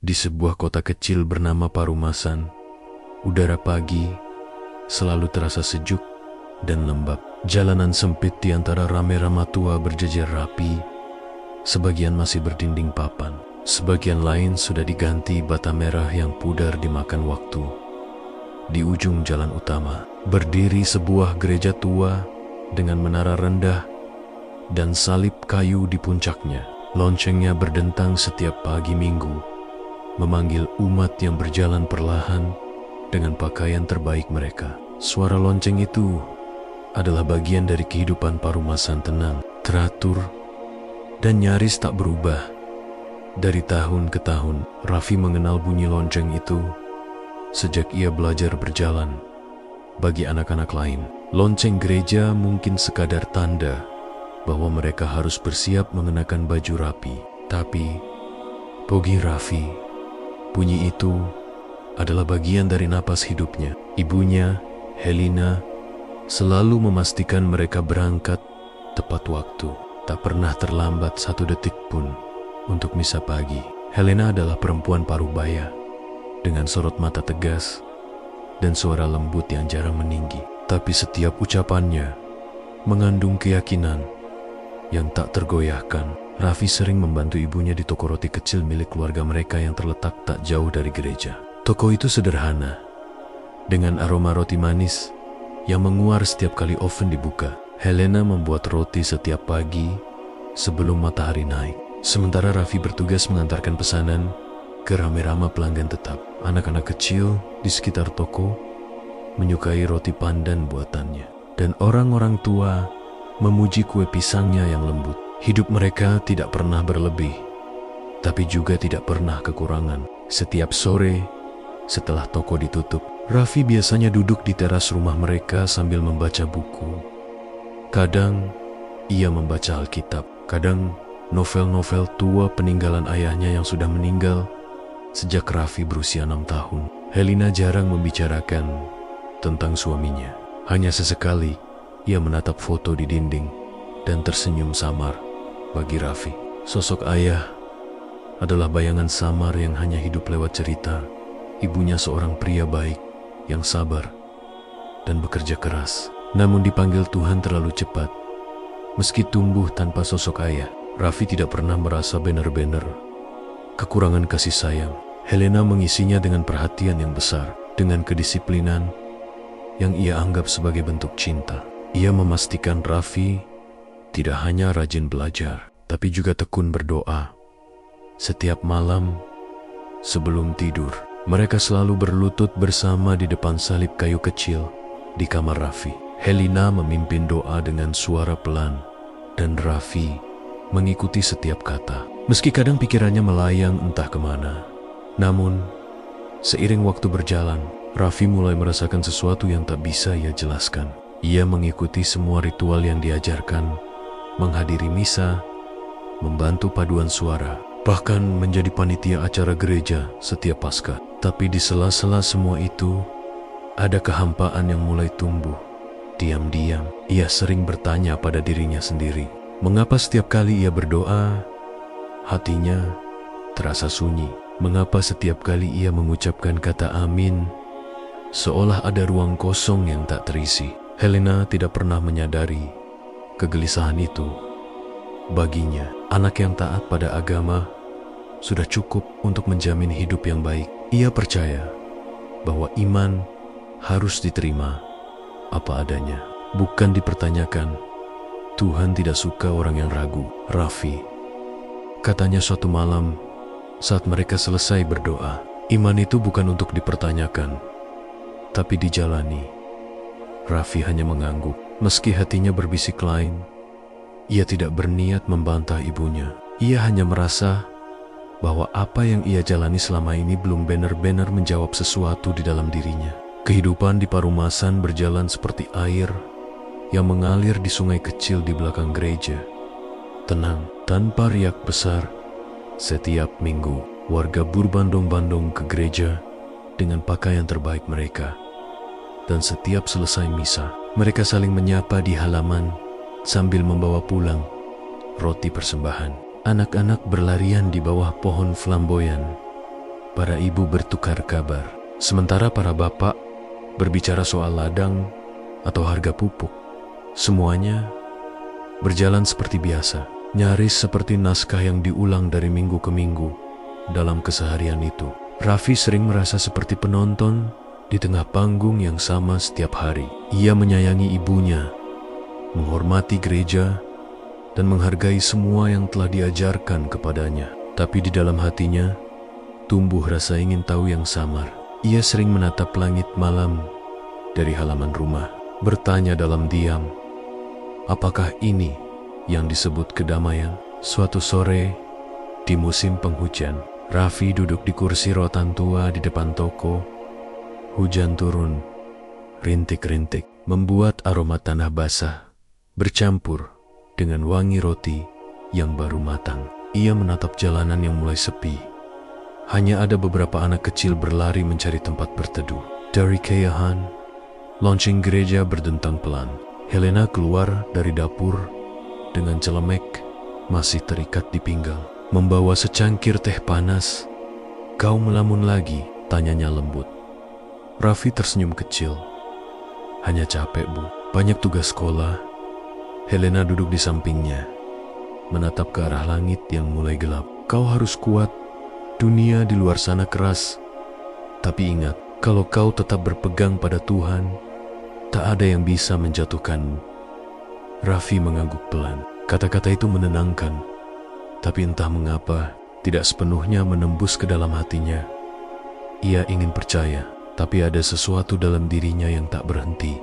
Di sebuah kota kecil bernama Parumasan, udara pagi selalu terasa sejuk dan lembab. Jalanan sempit di antara rame-rama tua berjejer rapi, sebagian masih berdinding papan, sebagian lain sudah diganti bata merah yang pudar dimakan waktu. Di ujung jalan utama, berdiri sebuah gereja tua dengan menara rendah dan salib kayu di puncaknya. Loncengnya berdentang setiap pagi Minggu, memanggil umat yang berjalan perlahan dengan pakaian terbaik mereka. Suara lonceng itu adalah bagian dari kehidupan Parumasan tenang, teratur, dan nyaris tak berubah. Dari tahun ke tahun, Raffi mengenal bunyi lonceng itu sejak ia belajar berjalan. Bagi anak-anak lain, lonceng gereja mungkin sekadar tanda bahwa mereka harus bersiap mengenakan baju rapi. Tapi, bagi Raffi, bunyi itu adalah bagian dari napas hidupnya. Ibunya, Helena, selalu memastikan mereka berangkat tepat waktu. Tak pernah terlambat satu detik pun untuk misa pagi. Helena adalah perempuan parubaya, dengan sorot mata tegas dan suara lembut yang jarang meninggi. Tapi setiap ucapannya mengandung keyakinan yang tak tergoyahkan. Raffi sering membantu ibunya di toko roti kecil milik keluarga mereka yang terletak tak jauh dari gereja. Toko itu sederhana, dengan aroma roti manis yang menguar setiap kali oven dibuka. Helena membuat roti setiap pagi sebelum matahari naik, sementara Raffi bertugas mengantarkan pesanan ke rame-rama pelanggan tetap. Anak-anak kecil di sekitar toko menyukai roti pandan buatannya, dan orang-orang tua memuji kue pisangnya yang lembut. Hidup mereka tidak pernah berlebih, tapi juga tidak pernah kekurangan. Setiap sore, setelah toko ditutup, Raffi biasanya duduk di teras rumah mereka sambil membaca buku. Kadang, ia membaca Alkitab. Kadang, novel-novel tua peninggalan ayahnya yang sudah meninggal sejak Raffi berusia 6 tahun. Helena jarang membicarakan tentang suaminya. Hanya sesekali, ia menatap foto di dinding dan tersenyum samar. Bagi Raffi, sosok ayah adalah bayangan samar yang hanya hidup lewat cerita. Ibunya seorang pria baik yang sabar dan bekerja keras, namun dipanggil Tuhan terlalu cepat. Meski tumbuh tanpa sosok ayah, Raffi tidak pernah merasa benar-benar kekurangan kasih sayang. Helena mengisinya dengan perhatian yang besar, dengan kedisiplinan yang ia anggap sebagai bentuk cinta. Ia memastikan Raffi tidak hanya rajin belajar, tapi juga tekun berdoa. Setiap malam sebelum tidur, mereka selalu berlutut bersama di depan salib kayu kecil di kamar Raffi. Helena memimpin doa dengan suara pelan, dan Raffi mengikuti setiap kata. Meski kadang pikirannya melayang entah kemana. Namun, seiring waktu berjalan, Raffi mulai merasakan sesuatu yang tak bisa ia jelaskan. Ia mengikuti semua ritual yang diajarkan, menghadiri misa, membantu paduan suara, bahkan menjadi panitia acara gereja setiap Paskah. Tapi di sela-sela semua itu, ada kehampaan yang mulai tumbuh. Diam-diam, ia sering bertanya pada dirinya sendiri, mengapa setiap kali ia berdoa, hatinya terasa sunyi? Mengapa setiap kali ia mengucapkan kata amin, seolah ada ruang kosong yang tak terisi? Helena tidak pernah menyadari kegelisahan itu. Baginya, anak yang taat pada agama sudah cukup untuk menjamin hidup yang baik. Ia percaya bahwa iman harus diterima apa adanya, bukan dipertanyakan. Tuhan tidak suka orang yang ragu. Raffi katanya suatu malam saat mereka selesai berdoa, iman itu bukan untuk dipertanyakan, tapi dijalani. Raffi hanya mengangguk. Meski hatinya berbisik lain, ia tidak berniat membantah ibunya. Ia hanya merasa bahwa apa yang ia jalani selama ini belum benar-benar menjawab sesuatu di dalam dirinya. Kehidupan di Parumasan berjalan seperti air yang mengalir di sungai kecil di belakang gereja. Tenang, tanpa riak besar. Setiap minggu, warga berbondong-bondong ke gereja dengan pakaian terbaik mereka. Dan setiap selesai misa, mereka saling menyapa di halaman sambil membawa pulang roti persembahan. Anak-anak berlarian di bawah pohon flamboyan Para ibu bertukar kabar, sementara para bapak berbicara soal ladang atau harga pupuk. Semuanya berjalan seperti biasa, nyaris seperti naskah yang diulang dari minggu ke minggu. Dalam keseharian itu, Raffi sering merasa seperti penonton di tengah panggung yang sama setiap hari. Ia menyayangi ibunya, menghormati gereja, dan menghargai semua yang telah diajarkan kepadanya. Tapi di dalam hatinya, tumbuh rasa ingin tahu yang samar. Ia sering menatap langit malam dari halaman rumah, bertanya dalam diam, apakah ini yang disebut kedamaian? Suatu sore, di musim penghujan, Raffi duduk di kursi rotan tua di depan toko. Hujan turun, rintik-rintik, membuat aroma tanah basah bercampur dengan wangi roti yang baru matang. Ia menatap jalanan yang mulai sepi. Hanya ada beberapa anak kecil berlari mencari tempat berteduh. Dari keyahan, lonceng gereja berdentang pelan. Helena keluar dari dapur dengan celemek masih terikat di pinggang, membawa secangkir teh panas. "Kau melamun lagi?" tanyanya lembut. Raffi tersenyum kecil. "Hanya capek, Bu. Banyak tugas sekolah." Helena duduk di sampingnya, menatap ke arah langit yang mulai gelap. "Kau harus kuat. Dunia di luar sana keras. Tapi ingat, kalau kau tetap berpegang pada Tuhan, tak ada yang bisa menjatuhkanmu." Raffi mengangguk pelan. Kata-kata itu menenangkan, tapi entah mengapa tidak sepenuhnya menembus ke dalam hatinya. Ia ingin percaya, tapi ada sesuatu dalam dirinya yang tak berhenti.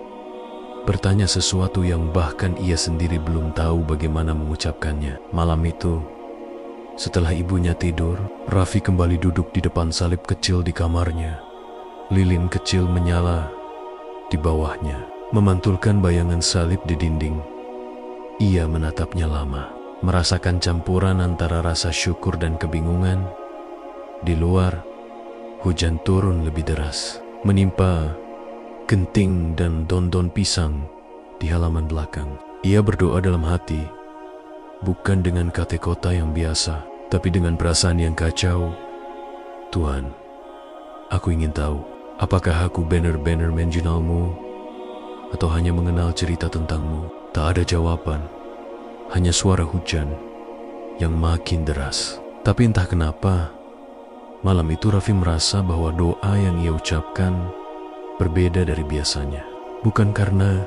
Bertanya sesuatu yang bahkan ia sendiri belum tahu bagaimana mengucapkannya. Malam itu, setelah ibunya tidur, Raffi kembali duduk di depan salib kecil di kamarnya. Lilin kecil menyala di bawahnya, memantulkan bayangan salib di dinding. Ia menatapnya lama, merasakan campuran antara rasa syukur dan kebingungan. Di luar, hujan turun lebih deras, menimpa genting dan daun-daun pisang di halaman belakang. Ia berdoa dalam hati, bukan dengan kata-kata yang biasa, tapi dengan perasaan yang kacau. "Tuhan, aku ingin tahu, apakah aku benar-benar mengenalmu atau hanya mengenal cerita tentangmu?" Tak ada jawaban, hanya suara hujan yang makin deras. Tapi entah kenapa, malam itu Raffi merasa bahwa doa yang ia ucapkan berbeda dari biasanya. Bukan karena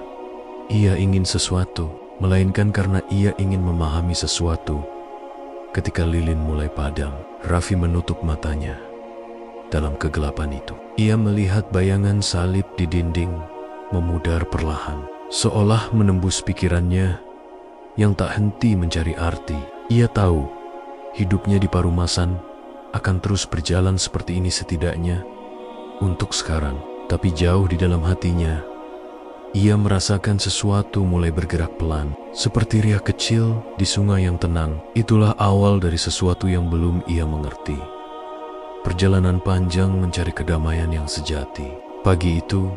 ia ingin sesuatu, melainkan karena ia ingin memahami sesuatu. Ketika lilin mulai padam, Raffi menutup matanya. Dalam kegelapan itu, ia melihat bayangan salib di dinding memudar perlahan, seolah menembus pikirannya yang tak henti mencari arti. Ia tahu hidupnya di Parumasan akan terus berjalan seperti ini setidaknya untuk sekarang. Tapi jauh di dalam hatinya, ia merasakan sesuatu mulai bergerak pelan, seperti riak kecil di sungai yang tenang. Itulah awal dari sesuatu yang belum ia mengerti. Perjalanan panjang mencari kedamaian yang sejati. Pagi itu,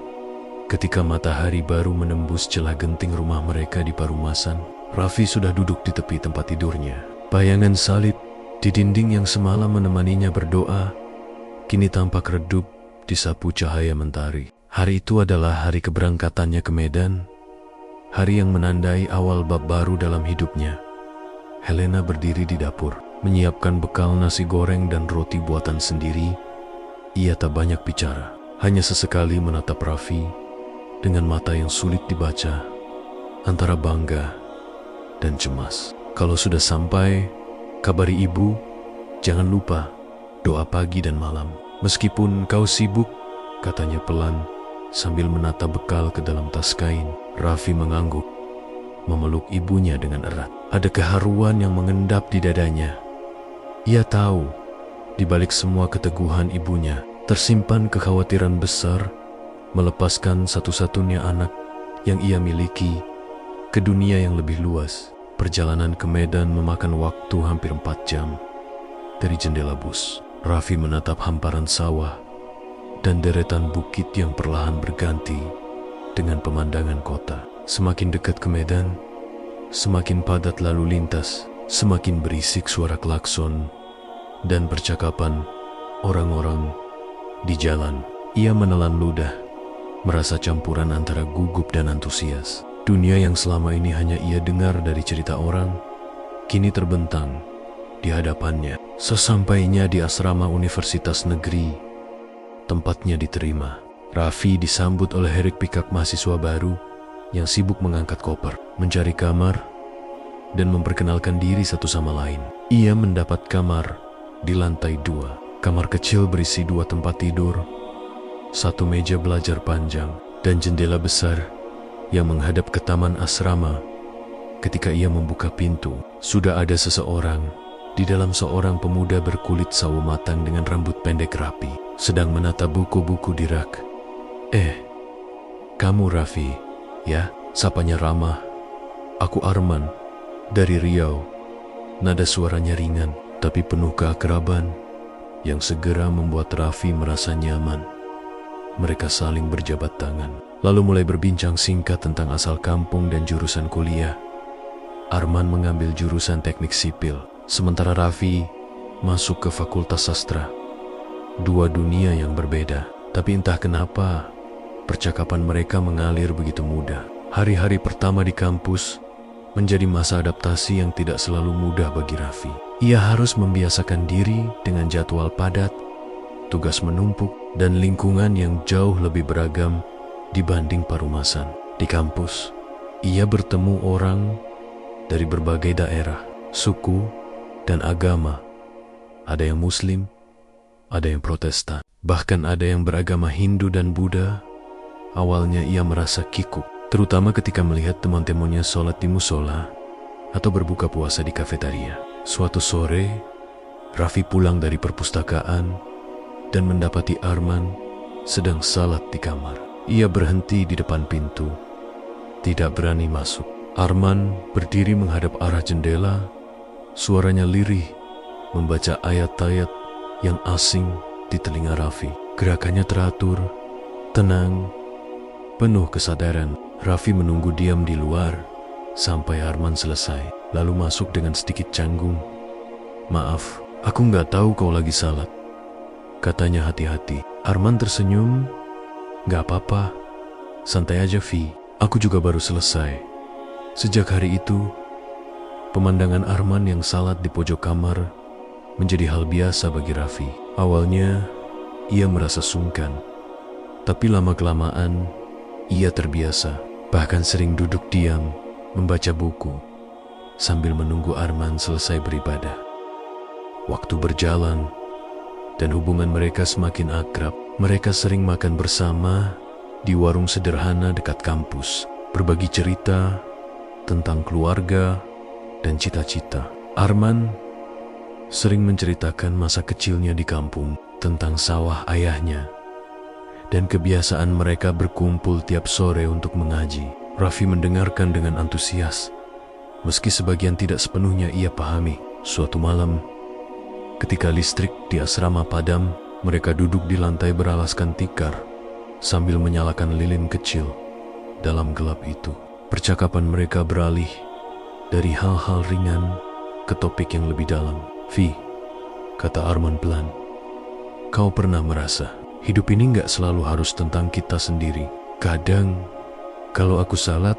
ketika matahari baru menembus celah genting rumah mereka di Parumasan, Raffi sudah duduk di tepi tempat tidurnya. Bayangan salib di dinding yang semalam menemaninya berdoa, kini tampak redup disapu cahaya mentari. Hari itu adalah hari keberangkatannya ke Medan, hari yang menandai awal bab baru dalam hidupnya. Helena berdiri di dapur, menyiapkan bekal nasi goreng dan roti buatan sendiri. Ia tak banyak bicara, hanya sesekali menatap Raffi dengan mata yang sulit dibaca, antara bangga dan cemas. "Kalau sudah sampai, kabari ibu, jangan lupa doa pagi dan malam. Meskipun kau sibuk," katanya pelan sambil menata bekal ke dalam tas kain. Raffi mengangguk, memeluk ibunya dengan erat. Ada keharuan yang mengendap di dadanya. Ia tahu, di balik semua keteguhan ibunya, tersimpan kekhawatiran besar melepaskan satu-satunya anak yang ia miliki ke dunia yang lebih luas. Perjalanan ke Medan memakan waktu hampir 4 jam. Dari jendela bus, Raffi menatap hamparan sawah dan deretan bukit yang perlahan berganti dengan pemandangan kota. Semakin dekat ke Medan, semakin padat lalu lintas, semakin berisik suara klakson dan percakapan orang-orang di jalan. Ia menelan ludah, merasa campuran antara gugup dan antusias. Dunia yang selama ini hanya ia dengar dari cerita orang, kini terbentang di hadapannya. Sesampainya di asrama Universitas Negeri, tempatnya diterima, Raffi disambut oleh Herik Pikak, mahasiswa baru yang sibuk mengangkat koper, mencari kamar, dan memperkenalkan diri satu sama lain. Ia mendapat kamar di lantai 2. Kamar kecil berisi 2 tempat tidur, 1 meja belajar panjang, dan jendela besar yang menghadap ke taman asrama. Ketika ia membuka pintu, sudah ada seseorang di dalam. Seorang pemuda berkulit sawo matang dengan rambut pendek rapi, sedang menata buku-buku di rak. Kamu Raffi, ya?" sapanya ramah. "Aku Arman, dari Riau." Nada suaranya ringan, tapi penuh keakraban, yang segera membuat Raffi merasa nyaman. Mereka saling berjabat tangan, lalu mulai berbincang singkat tentang asal kampung dan jurusan kuliah. Arman mengambil jurusan teknik sipil, sementara Raffi masuk ke Fakultas Sastra. 2 dunia yang berbeda, tapi entah kenapa percakapan mereka mengalir begitu mudah. Hari-hari pertama di kampus menjadi masa adaptasi yang tidak selalu mudah bagi Raffi. Ia harus membiasakan diri dengan jadwal padat, tugas menumpuk, dan lingkungan yang jauh lebih beragam dibanding parumasan. Di kampus, ia bertemu orang dari berbagai daerah, suku, dan agama. Ada yang Muslim, ada yang Protestan, bahkan ada yang beragama Hindu dan Buddha. Awalnya ia merasa kikuk, terutama ketika melihat teman-temannya sholat di musola atau berbuka puasa di kafetaria. Suatu sore, Raffi pulang dari perpustakaan dan mendapati Arman sedang salat di kamar. Ia berhenti di depan pintu, tidak berani masuk. Arman berdiri menghadap arah jendela, suaranya lirih, membaca ayat-ayat yang asing di telinga Raffi. Gerakannya teratur, tenang, penuh kesadaran. Raffi menunggu diam di luar sampai Arman selesai, lalu masuk dengan sedikit canggung. "Maaf, aku nggak tahu kau lagi salat," katanya hati-hati. Arman tersenyum. "Nggak apa-apa, santai aja Vi, aku juga baru selesai." Sejak hari itu, pemandangan Arman yang salat di pojok kamar menjadi hal biasa bagi Raffi. Awalnya, ia merasa sungkan, tapi lama-kelamaan ia terbiasa, bahkan sering duduk diam membaca buku sambil menunggu Arman selesai beribadah. Waktu berjalan dan hubungan mereka semakin akrab. Mereka sering makan bersama di warung sederhana dekat kampus, berbagi cerita tentang keluarga dan cita-cita. Arman sering menceritakan masa kecilnya di kampung, tentang sawah ayahnya, dan kebiasaan mereka berkumpul tiap sore untuk mengaji. Raffi mendengarkan dengan antusias, meski sebagian tidak sepenuhnya ia pahami. Suatu malam, ketika listrik di asrama padam, mereka duduk di lantai beralaskan tikar sambil menyalakan lilin kecil. Dalam gelap itu, percakapan mereka beralih dari hal-hal ringan ke topik yang lebih dalam. "Vi," kata Arman pelan, "kau pernah merasa hidup ini nggak selalu harus tentang kita sendiri? Kadang, kalau aku salat,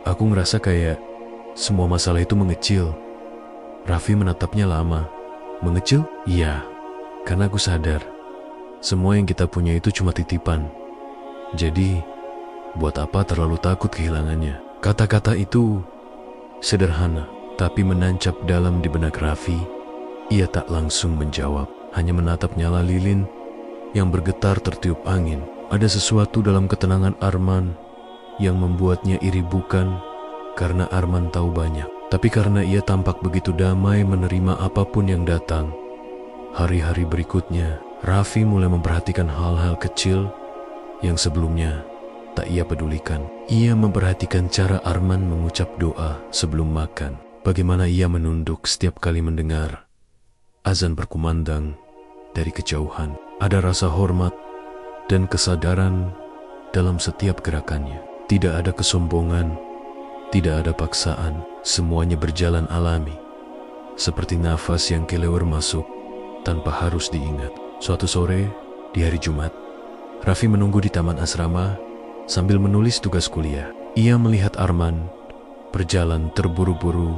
aku ngerasa kayak semua masalah itu mengecil." Raffi menatapnya lama. "Mengecil?" "Iya, karena aku sadar semua yang kita punya itu cuma titipan. Jadi, buat apa terlalu takut kehilangannya?" Kata-kata itu sederhana, tapi menancap dalam di benak Raffi. Ia tak langsung menjawab, hanya menatap nyala lilin yang bergetar tertiup angin. Ada sesuatu dalam ketenangan Arman yang membuatnya iri, bukan karena Arman tahu banyak, tapi karena ia tampak begitu damai menerima apapun yang datang. Hari-hari berikutnya, Raffi mulai memperhatikan hal-hal kecil yang sebelumnya tak ia pedulikan. Ia memperhatikan cara Arman mengucap doa sebelum makan, bagaimana ia menunduk setiap kali mendengar azan berkumandang dari kejauhan. Ada rasa hormat dan kesadaran dalam setiap gerakannya. Tidak ada kesombongan, tidak ada paksaan, semuanya berjalan alami, seperti nafas yang kelewar masuk tanpa harus diingat. Suatu sore, di hari Jumat, Raffi menunggu di taman asrama sambil menulis tugas kuliah. Ia melihat Arman berjalan terburu-buru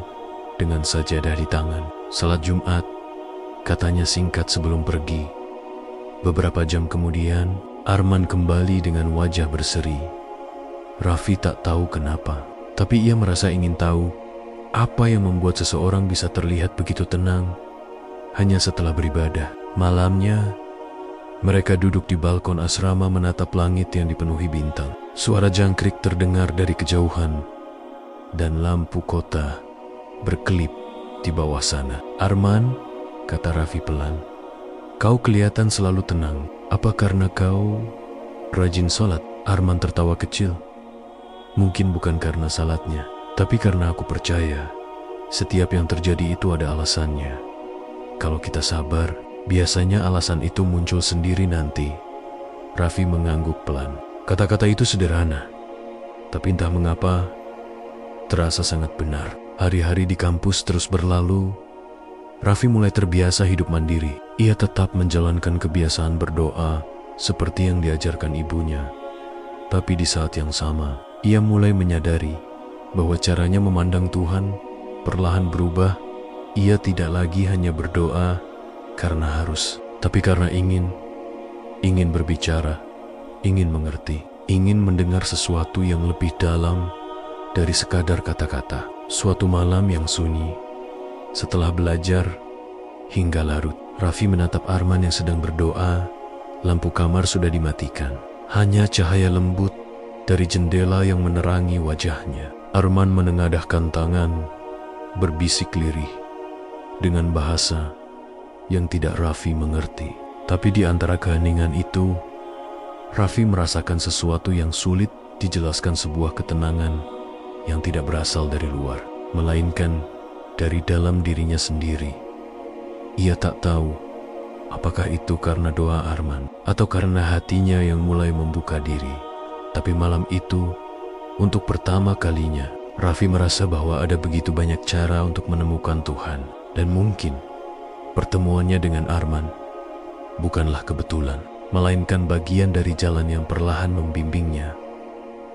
dengan sajadah di tangan. Salat Jumat, katanya singkat sebelum pergi. Beberapa jam kemudian, Arman kembali dengan wajah berseri. Raffi tak tahu kenapa, tapi ia merasa ingin tahu apa yang membuat seseorang bisa terlihat begitu tenang hanya setelah beribadah. Malamnya, mereka duduk di balkon asrama menatap langit yang dipenuhi bintang. Suara jangkrik terdengar dari kejauhan, dan lampu kota berkelip di bawah sana. "Arman," kata Raffi pelan, "kau kelihatan selalu tenang. Apa karena kau rajin sholat?" Arman tertawa kecil. "Mungkin bukan karena salatnya, tapi karena aku percaya setiap yang terjadi itu ada alasannya. Kalau kita sabar, biasanya alasan itu muncul sendiri nanti." Raffi mengangguk pelan. Kata-kata itu sederhana, tapi entah mengapa terasa sangat benar. Hari-hari di kampus terus berlalu. Raffi mulai terbiasa hidup mandiri. Ia tetap menjalankan kebiasaan berdoa seperti yang diajarkan ibunya. Tapi di saat yang sama, ia mulai menyadari bahwa caranya memandang Tuhan perlahan berubah. Ia tidak lagi hanya berdoa karena harus, tapi karena ingin berbicara, ingin mengerti, ingin mendengar sesuatu yang lebih dalam dari sekadar kata-kata. Suatu malam yang sunyi, setelah belajar hingga larut, Raffi menatap Arman yang sedang berdoa. Lampu kamar sudah dimatikan. Hanya cahaya lembut dari jendela yang menerangi wajahnya. Arman menengadahkan tangan, berbisik lirih dengan bahasa yang tidak Raffi mengerti. Tapi di antara keheningan itu, Raffi merasakan sesuatu yang sulit dijelaskan, sebuah ketenangan yang tidak berasal dari luar, melainkan dari dalam dirinya sendiri. Ia tak tahu apakah itu karena doa Arman atau karena hatinya yang mulai membuka diri. Tapi malam itu, untuk pertama kalinya, Raffi merasa bahwa ada begitu banyak cara untuk menemukan Tuhan. Dan mungkin pertemuannya dengan Arman bukanlah kebetulan, melainkan bagian dari jalan yang perlahan membimbingnya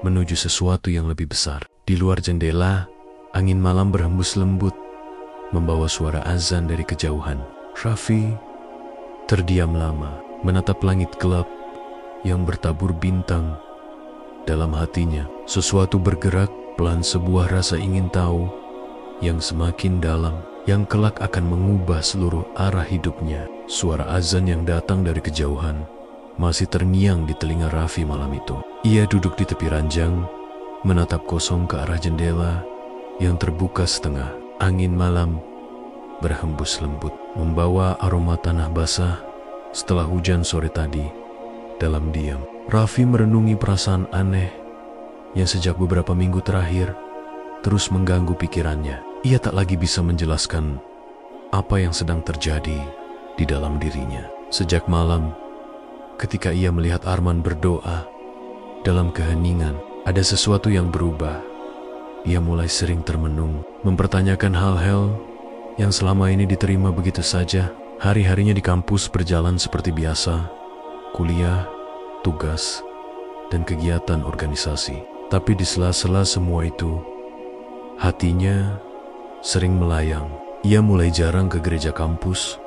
menuju sesuatu yang lebih besar. Di luar jendela, angin malam berhembus lembut, membawa suara azan dari kejauhan. Raffi terdiam lama, menatap langit gelap yang bertabur bintang. Dalam hatinya, sesuatu bergerak pelan, sebuah rasa ingin tahu yang semakin dalam, yang kelak akan mengubah seluruh arah hidupnya. Suara azan yang datang dari kejauhan masih terngiang di telinga Raffi malam itu. Ia duduk di tepi ranjang, menatap kosong ke arah jendela yang terbuka setengah. Angin malam berhembus lembut, membawa aroma tanah basah setelah hujan sore tadi. Dalam diam, Raffi merenungi perasaan aneh yang sejak beberapa minggu terakhir terus mengganggu pikirannya. Ia tak lagi bisa menjelaskan apa yang sedang terjadi di dalam dirinya. Sejak malam, ketika ia melihat Arman berdoa dalam keheningan, ada sesuatu yang berubah. Ia mulai sering termenung, mempertanyakan hal-hal yang selama ini diterima begitu saja. Hari-harinya di kampus berjalan seperti biasa, kuliah, tugas, dan kegiatan organisasi. Tapi di sela-sela semua itu, hatinya sering melayang. Ia mulai jarang ke gereja kampus,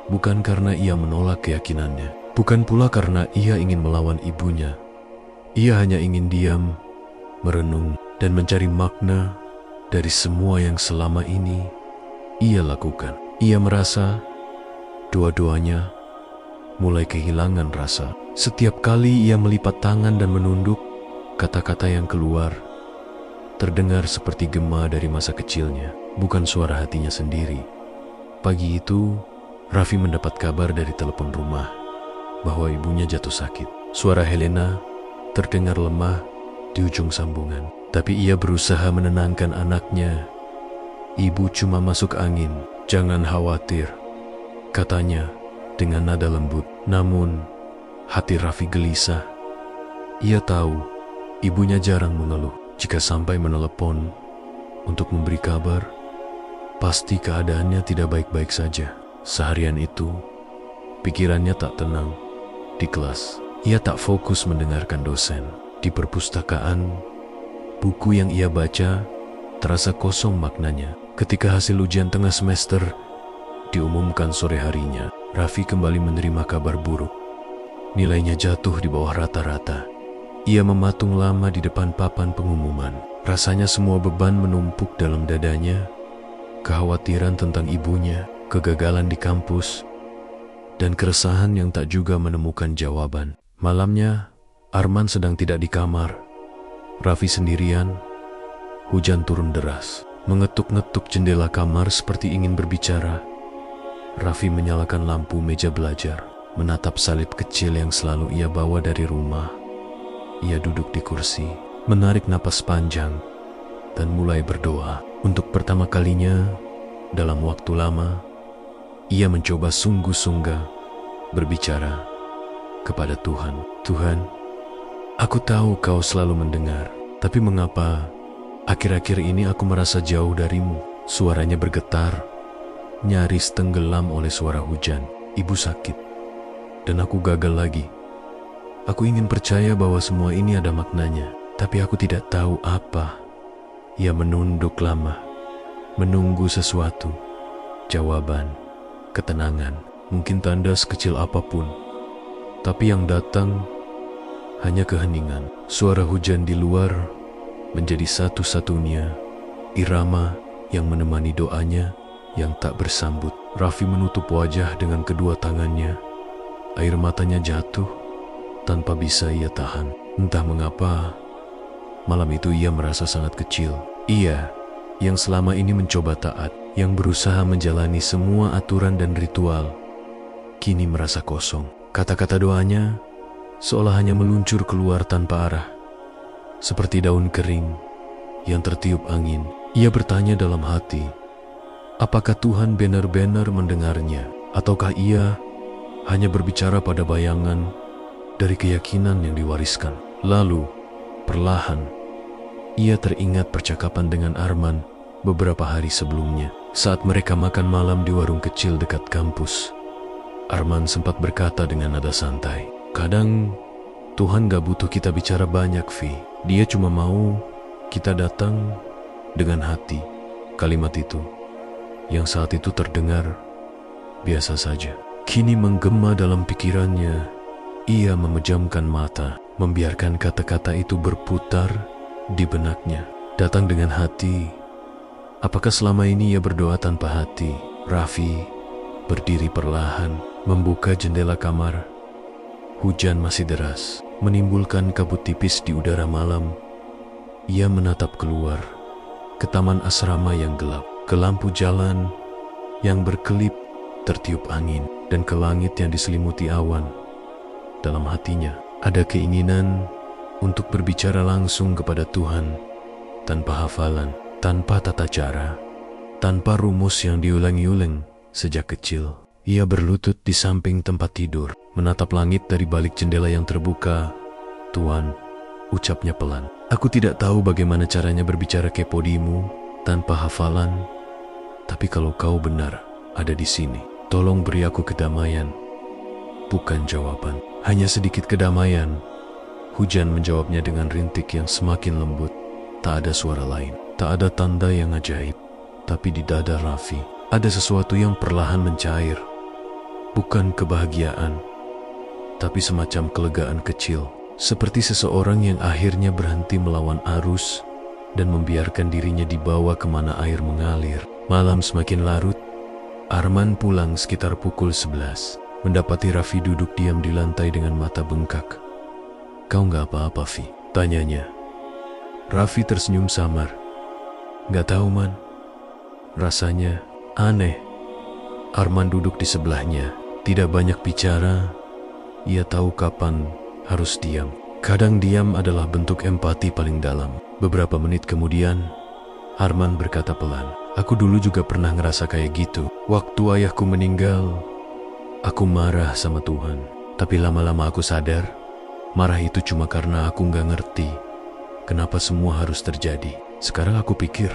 bukan karena ia menolak keyakinannya, bukan pula karena ia ingin melawan ibunya. Ia hanya ingin diam, merenung, dan mencari makna dari semua yang selama ini ia lakukan. Ia merasa dua-duanya mulai kehilangan rasa. Setiap kali ia melipat tangan dan menunduk, kata-kata yang keluar terdengar seperti gema dari masa kecilnya, bukan suara hatinya sendiri. Pagi itu, Raffi mendapat kabar dari telepon rumah bahwa ibunya jatuh sakit. Suara Helena terdengar lemah di ujung sambungan, tapi ia berusaha menenangkan anaknya. "Ibu cuma masuk angin, jangan khawatir," katanya dengan nada lembut. Namun, hati Raffi gelisah. Ia tahu ibunya jarang mengeluh. Jika sampai menelepon untuk memberi kabar, pasti keadaannya tidak baik-baik saja. Seharian itu, Pikirannya tak tenang. Di kelas, ia tak fokus mendengarkan dosen. Di perpustakaan, buku yang ia baca terasa kosong maknanya. Ketika hasil ujian tengah semester diumumkan sore harinya, Raffi kembali menerima kabar buruk. Nilainya jatuh di bawah rata-rata. Ia mematung lama di depan papan pengumuman. Rasanya semua beban menumpuk dalam dadanya. Kekhawatiran tentang ibunya, kegagalan di kampus, dan keresahan yang tak juga menemukan jawaban. Malamnya, Arman sedang tidak di kamar. Raffi sendirian. Hujan turun deras, mengetuk-ngetuk jendela kamar seperti ingin berbicara. Raffi menyalakan lampu meja belajar, menatap salib kecil yang selalu ia bawa dari rumah. Ia duduk di kursi, menarik napas panjang, dan mulai berdoa. Untuk pertama kalinya dalam waktu lama, ia mencoba sungguh-sungguh berbicara kepada Tuhan. Tuhan, aku tahu Kau selalu mendengar, tapi mengapa akhir-akhir ini aku merasa jauh darimu? Suaranya bergetar, nyaris tenggelam oleh suara hujan. Ibu sakit, dan aku gagal lagi. Aku ingin percaya bahwa semua ini ada maknanya, tapi aku tidak tahu apa. Ia menunduk lama, menunggu sesuatu, jawaban, ketenangan, mungkin tanda sekecil apapun. Tapi yang datang hanya keheningan. Suara hujan di luar menjadi satu-satunya irama yang menemani doanya yang tak bersambut. Raffi menutup wajah dengan kedua tangannya. Air matanya jatuh tanpa bisa ia tahan. Entah mengapa, malam itu ia merasa sangat kecil. Ia yang selama ini mencoba taat, yang berusaha menjalani semua aturan dan ritual, kini merasa kosong. Kata-kata doanya seolah hanya meluncur keluar tanpa arah, seperti daun kering yang tertiup angin. Ia bertanya dalam hati, apakah Tuhan benar-benar mendengarnya, ataukah ia hanya berbicara pada bayangan dari keyakinan yang diwariskan. Lalu, perlahan, ia teringat percakapan dengan Arman beberapa hari sebelumnya. Saat mereka makan malam di warung kecil dekat kampus, Arman sempat berkata dengan nada santai, kadang Tuhan gak butuh kita bicara banyak, Vi. Dia cuma mau kita datang dengan hati. Kalimat itu, yang saat itu terdengar biasa saja, kini menggema dalam pikirannya. Ia memejamkan mata, membiarkan kata-kata itu berputar di benaknya. Datang dengan hati. Apakah selama ini ia berdoa tanpa hati? Raffi berdiri perlahan, membuka jendela kamar. Hujan masih deras, menimbulkan kabut tipis di udara malam. Ia menatap keluar, ke taman asrama yang gelap, ke lampu jalan yang berkelip tertiup angin, dan ke langit yang diselimuti awan. Dalam hatinya ada keinginan untuk berbicara langsung kepada Tuhan, tanpa hafalan, tanpa tata cara, tanpa rumus yang diulang-ulang sejak kecil. Ia berlutut di samping tempat tidur, menatap langit dari balik jendela yang terbuka. Tuhan, ucapnya pelan, aku tidak tahu bagaimana caranya berbicara ke podimu tanpa hafalan, tapi kalau Kau benar ada di sini, tolong beri aku kedamaian, bukan jawaban, hanya sedikit kedamaian. Hujan menjawabnya dengan rintik yang semakin lembut. Tak ada suara lain, tak ada tanda yang ajaib, tapi di dada Raffi ada sesuatu yang perlahan mencair. Bukan kebahagiaan, tapi semacam kelegaan kecil, seperti seseorang yang akhirnya berhenti melawan arus dan membiarkan dirinya dibawa kemana air mengalir. Malam semakin larut. Arman pulang sekitar pukul 11. Mendapati Raffi duduk diam di lantai dengan mata bengkak. Kau gak apa-apa, Vi? Tanyanya. Raffi tersenyum samar. Gak tahu, Man. Rasanya aneh. Arman duduk di sebelahnya. Tidak banyak bicara. Ia tahu kapan harus diam. Kadang diam adalah bentuk empati paling dalam. Beberapa menit kemudian, Arman berkata pelan, aku dulu juga pernah ngerasa kayak gitu. Waktu ayahku meninggal, aku marah sama Tuhan. Tapi lama-lama aku sadar, marah itu cuma karena aku gak ngerti kenapa semua harus terjadi. Sekarang aku pikir,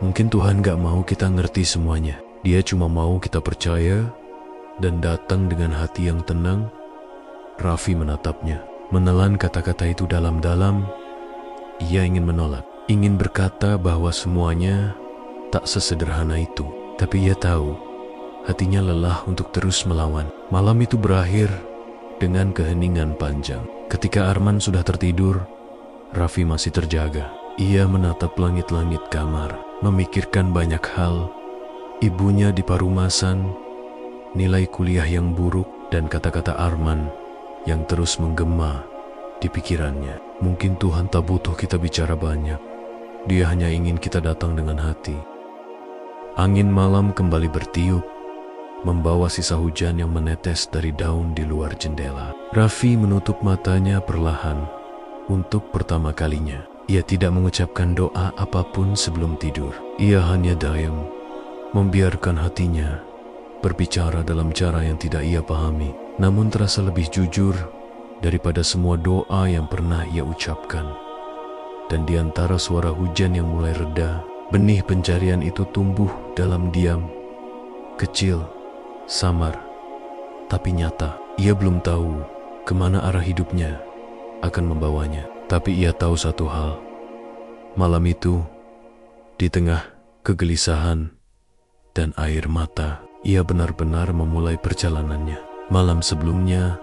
mungkin Tuhan gak mau kita ngerti semuanya. Dia cuma mau kita percaya dan datang dengan hati yang tenang, Raffi menatapnya. Menelan kata-kata itu dalam-dalam, ia ingin menolak, ingin berkata bahwa semuanya tak sesederhana itu. Tapi ia tahu, hatinya lelah untuk terus melawan. Malam itu berakhir dengan keheningan panjang. Ketika Arman sudah tertidur, Raffi masih terjaga. Ia menatap langit-langit kamar, memikirkan banyak hal. Ibunya di parumasan, nilai kuliah yang buruk, dan kata-kata Arman yang terus menggema di pikirannya. Mungkin Tuhan tak butuh kita bicara banyak. Dia hanya ingin kita datang dengan hati. Angin malam kembali bertiup, membawa sisa hujan yang menetes dari daun di luar jendela. Raffi menutup matanya perlahan untuk pertama kalinya. Ia tidak mengucapkan doa apapun sebelum tidur. Ia hanya diam, membiarkan hatinya berbicara dalam cara yang tidak ia pahami, namun terasa lebih jujur daripada semua doa yang pernah ia ucapkan. Dan di antara suara hujan yang mulai reda, benih pencarian itu tumbuh dalam diam, kecil, samar, tapi nyata. Ia belum tahu kemana arah hidupnya akan membawanya. Tapi ia tahu satu hal. Malam itu, di tengah kegelisahan dan air mata, ia benar-benar memulai perjalanannya. Malam sebelumnya,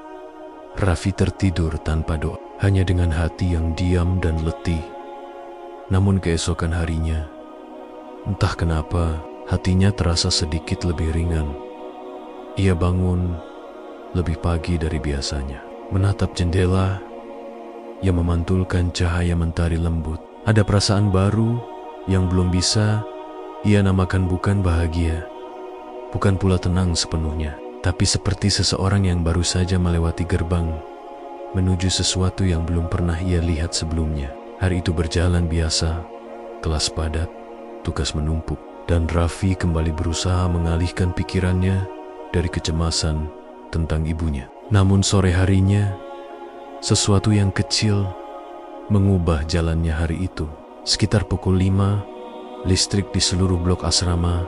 Raffi tertidur tanpa doa, hanya dengan hati yang diam dan letih. Namun keesokan harinya, entah kenapa, hatinya terasa sedikit lebih ringan. Ia bangun lebih pagi dari biasanya, menatap jendela yang memantulkan cahaya mentari lembut. Ada perasaan baru yang belum bisa ia namakan bukan bahagia, bukan pula tenang sepenuhnya, tapi seperti seseorang yang baru saja melewati gerbang menuju sesuatu yang belum pernah ia lihat sebelumnya. Hari itu berjalan biasa, kelas padat, tugas menumpuk, dan Raffi kembali berusaha mengalihkan pikirannya dari kecemasan tentang ibunya. Namun sore harinya, sesuatu yang kecil mengubah jalannya hari itu. Sekitar pukul 5, listrik di seluruh blok asrama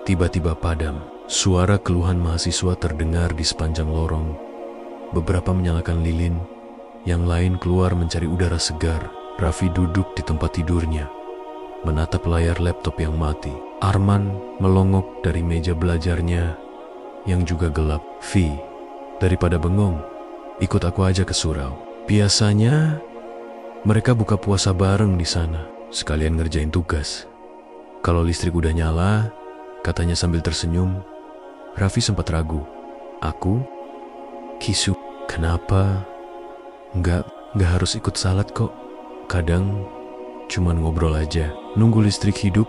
tiba-tiba padam. Suara keluhan mahasiswa terdengar di sepanjang lorong. Beberapa menyalakan lilin, yang lain keluar mencari udara segar. Raffi duduk di tempat tidurnya, menatap layar laptop yang mati. Arman melongok dari meja belajarnya yang juga gelap. "Vi, daripada bengong, ikut aku aja ke surau. Biasanya mereka buka puasa bareng di sana, sekalian ngerjain tugas. Kalau listrik udah nyala," katanya sambil tersenyum. Raffi sempat ragu. "Aku? Kisu, kenapa? Enggak harus ikut salat kok. Kadang cuman ngobrol aja." Nunggu listrik hidup,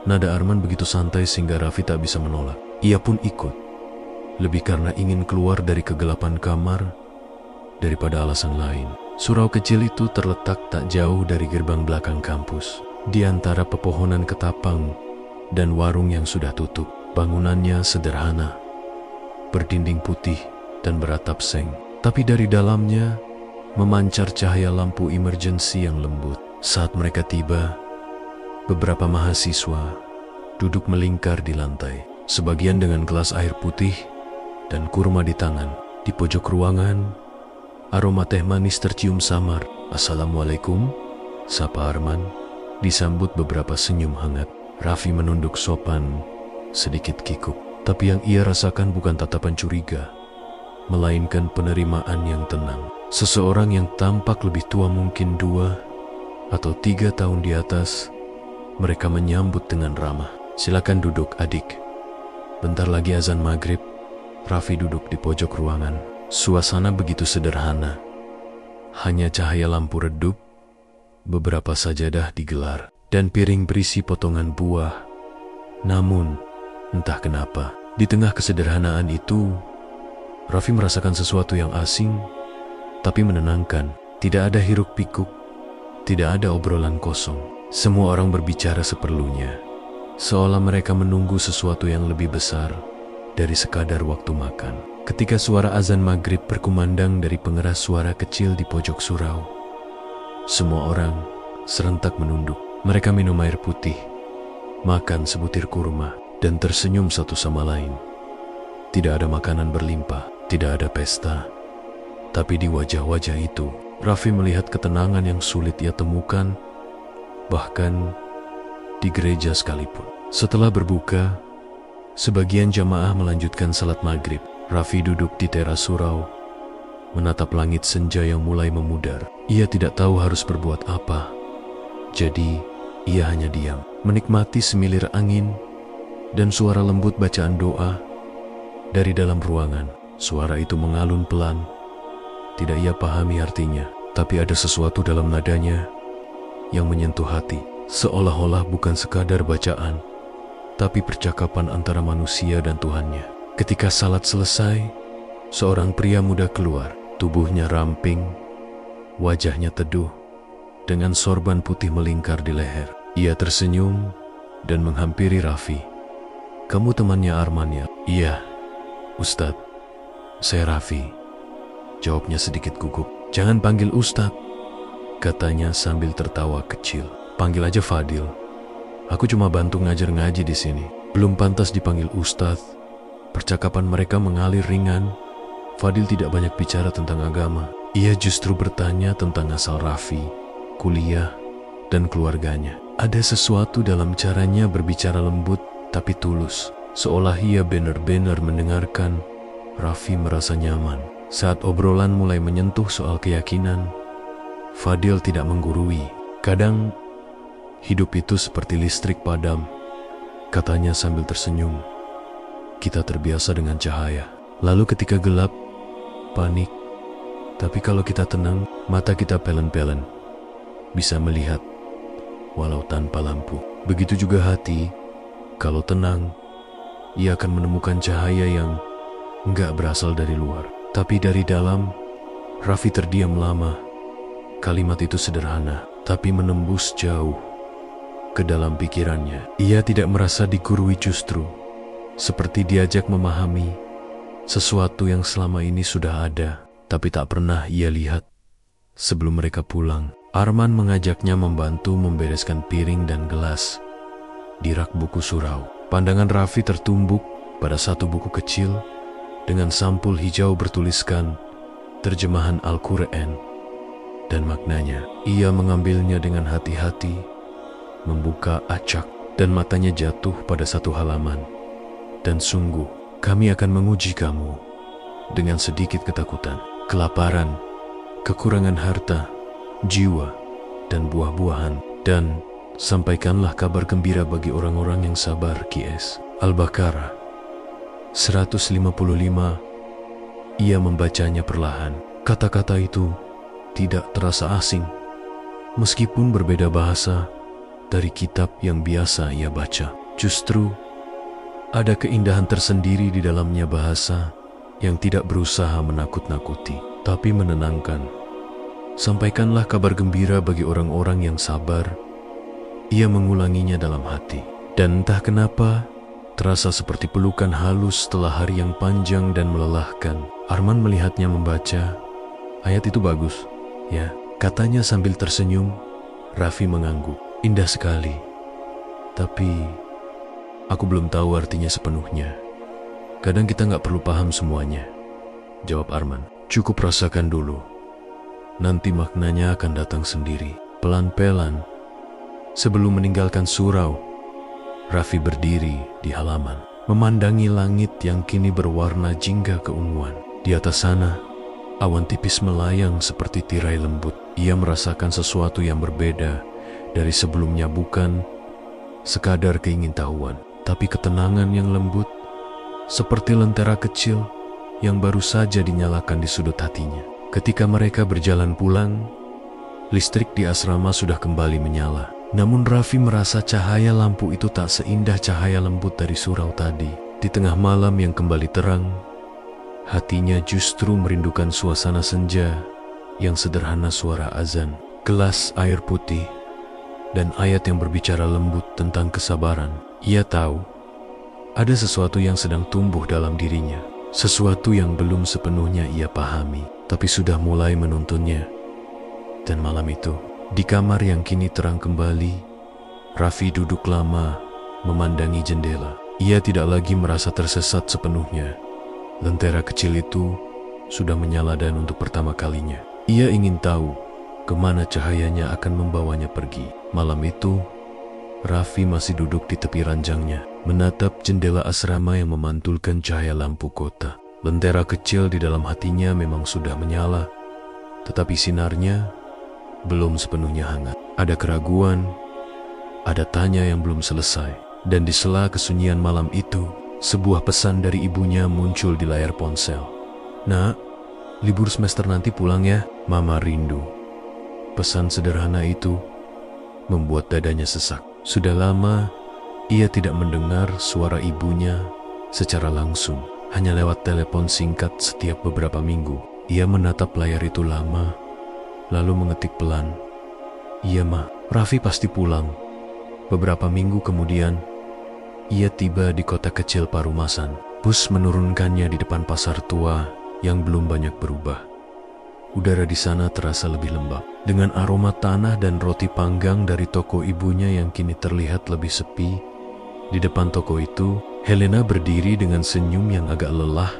nada Arman begitu santai sehingga Raffi tak bisa menolak. Ia pun ikut, lebih karena ingin keluar dari kegelapan kamar daripada alasan lain. Surau kecil itu terletak tak jauh dari gerbang belakang kampus, di antara pepohonan ketapang dan warung yang sudah tutup. Bangunannya sederhana, berdinding putih dan beratap seng, tapi dari dalamnya memancar cahaya lampu emergency yang lembut. Saat mereka tiba, beberapa mahasiswa duduk melingkar di lantai, sebagian dengan gelas air putih dan kurma di tangan. Di pojok ruangan, aroma teh manis tercium samar. "Assalamualaikum," sapa Arman, disambut beberapa senyum hangat. Raffi menunduk sopan, sedikit kikuk. Tapi yang ia rasakan bukan tatapan curiga, melainkan penerimaan yang tenang. Seseorang yang tampak lebih tua, mungkin 2 atau 3 tahun di atas, mereka menyambut dengan ramah. "Silakan duduk, adik. Bentar lagi azan maghrib." Raffi duduk di pojok ruangan. Suasana begitu sederhana. Hanya cahaya lampu redup, beberapa sajadah digelar, dan piring berisi potongan buah. Namun, entah kenapa, di tengah kesederhanaan itu, Raffi merasakan sesuatu yang asing, tapi menenangkan. Tidak ada hiruk pikuk, tidak ada obrolan kosong. Semua orang berbicara seperlunya, seolah mereka menunggu sesuatu yang lebih besar dari sekadar waktu makan. Ketika suara azan maghrib berkumandang dari pengeras suara kecil di pojok surau, semua orang serentak menunduk. Mereka minum air putih, makan sebutir kurma, dan tersenyum satu sama lain. Tidak ada makanan berlimpah, tidak ada pesta. Tapi di wajah-wajah itu, Raffi melihat ketenangan yang sulit ia temukan, bahkan di gereja sekalipun. Setelah berbuka, sebagian jamaah melanjutkan salat maghrib. Raffi duduk di teras surau, menatap langit senja yang mulai memudar. Ia tidak tahu harus berbuat apa. Jadi, ia hanya diam, menikmati semilir angin dan suara lembut bacaan doa dari dalam ruangan. Suara itu mengalun pelan. Tidak ia pahami artinya, tapi ada sesuatu dalam nadanya yang menyentuh hati. Seolah-olah bukan sekadar bacaan, tapi percakapan antara manusia dan Tuhannya. Ketika salat selesai, seorang pria muda keluar. Tubuhnya ramping, wajahnya teduh, dengan sorban putih melingkar di leher. Ia tersenyum dan menghampiri Raffi. "Kamu temannya Arman ya?" "Iya, Ustadz, saya Raffi," jawabnya sedikit gugup. "Jangan panggil Ustadz," katanya sambil tertawa kecil. "Panggil aja Fadil. Aku cuma bantu ngajar ngaji di sini." Belum pantas dipanggil Ustadz. Percakapan mereka mengalir ringan. Fadil tidak banyak bicara tentang agama. Ia justru bertanya tentang asal Raffi, kuliah, dan keluarganya. Ada sesuatu dalam caranya berbicara lembut tapi tulus. Seolah ia benar-benar mendengarkan. Raffi merasa nyaman. Saat obrolan mulai menyentuh soal keyakinan, Fadil tidak menggurui. "Kadang hidup itu seperti listrik padam," katanya sambil tersenyum. "Kita terbiasa dengan cahaya. Lalu ketika gelap, panik. Tapi kalau kita tenang, mata kita pelen-pelen, bisa melihat walau tanpa lampu. Begitu juga hati, kalau tenang, ia akan menemukan cahaya yang enggak berasal dari luar, tapi dari dalam." Raffi terdiam lama. Kalimat itu sederhana, tapi menembus jauh ke dalam pikirannya. Ia tidak merasa digurui, justru seperti diajak memahami sesuatu yang selama ini sudah ada, tapi tak pernah ia lihat. Sebelum mereka pulang, Arman mengajaknya membantu membereskan piring dan gelas di rak buku surau. Pandangan Raffi tertumbuk pada satu buku kecil dengan sampul hijau bertuliskan terjemahan Al-Quran dan maknanya. Ia mengambilnya dengan hati-hati, membuka acak, dan matanya jatuh pada satu halaman. "Dan sungguh, kami akan menguji kamu dengan sedikit ketakutan, kelaparan, kekurangan harta, jiwa, dan buah-buahan. Dan sampaikanlah kabar gembira bagi orang-orang yang sabar." QS Al-Baqarah 155. Ia membacanya perlahan. Kata-kata itu tidak terasa asing, meskipun berbeda bahasa dari kitab yang biasa ia baca. Justru ada keindahan tersendiri di dalamnya, bahasa yang tidak berusaha menakut-nakuti, tapi menenangkan. "Sampaikanlah kabar gembira bagi orang-orang yang sabar." Ia mengulanginya dalam hati, dan entah kenapa terasa seperti pelukan halus setelah hari yang panjang dan melelahkan. Arman melihatnya membaca. "Ayat itu bagus, ya," katanya sambil tersenyum. Raffi mengangguk. "Indah sekali, tapi aku belum tahu artinya sepenuhnya." "Kadang kita nggak perlu paham semuanya," jawab Arman. "Cukup rasakan dulu. Nanti maknanya akan datang sendiri." Pelan-pelan, sebelum meninggalkan surau, Raffi berdiri di halaman, memandangi langit yang kini berwarna jingga keunguan. Di atas sana, awan tipis melayang seperti tirai lembut. Ia merasakan sesuatu yang berbeda dari sebelumnya, bukan sekadar keingintahuan, tapi ketenangan yang lembut, seperti lentera kecil yang baru saja dinyalakan di sudut hatinya. Ketika mereka berjalan pulang, listrik di asrama sudah kembali menyala. Namun Raffi merasa cahaya lampu itu tak seindah cahaya lembut dari surau tadi. Di tengah malam yang kembali terang, hatinya justru merindukan suasana senja yang sederhana, suara azan, gelas air putih, dan ayat yang berbicara lembut tentang kesabaran. Ia tahu ada sesuatu yang sedang tumbuh dalam dirinya, sesuatu yang belum sepenuhnya ia pahami, tapi sudah mulai menuntunnya. Dan malam itu, di kamar yang kini terang kembali, Raffi duduk lama memandangi jendela. Ia tidak lagi merasa tersesat sepenuhnya. Lentera kecil itu sudah menyala dan untuk pertama kalinya ia ingin tahu kemana cahayanya akan membawanya pergi. Malam itu, Raffi masih duduk di tepi ranjangnya, menatap jendela asrama yang memantulkan cahaya lampu kota. Lentera kecil di dalam hatinya memang sudah menyala, tetapi sinarnya belum sepenuhnya hangat. Ada keraguan, ada tanya yang belum selesai. Dan di sela kesunyian malam itu, sebuah pesan dari ibunya muncul di layar ponsel. "Nak, libur semester nanti pulang ya, Mama rindu." Pesan sederhana itu membuat dadanya sesak. Sudah lama ia tidak mendengar suara ibunya secara langsung, hanya lewat telepon singkat setiap beberapa minggu. Ia menatap layar itu lama, lalu mengetik pelan, "Iya Ma, Raffi pasti pulang." Beberapa minggu kemudian, ia tiba di kota kecil Parumasan. Bus menurunkannya di depan pasar tua yang belum banyak berubah. Udara di sana terasa lebih lembab, dengan aroma tanah dan roti panggang dari toko ibunya yang kini terlihat lebih sepi. Di depan toko itu, Helena berdiri dengan senyum yang agak lelah,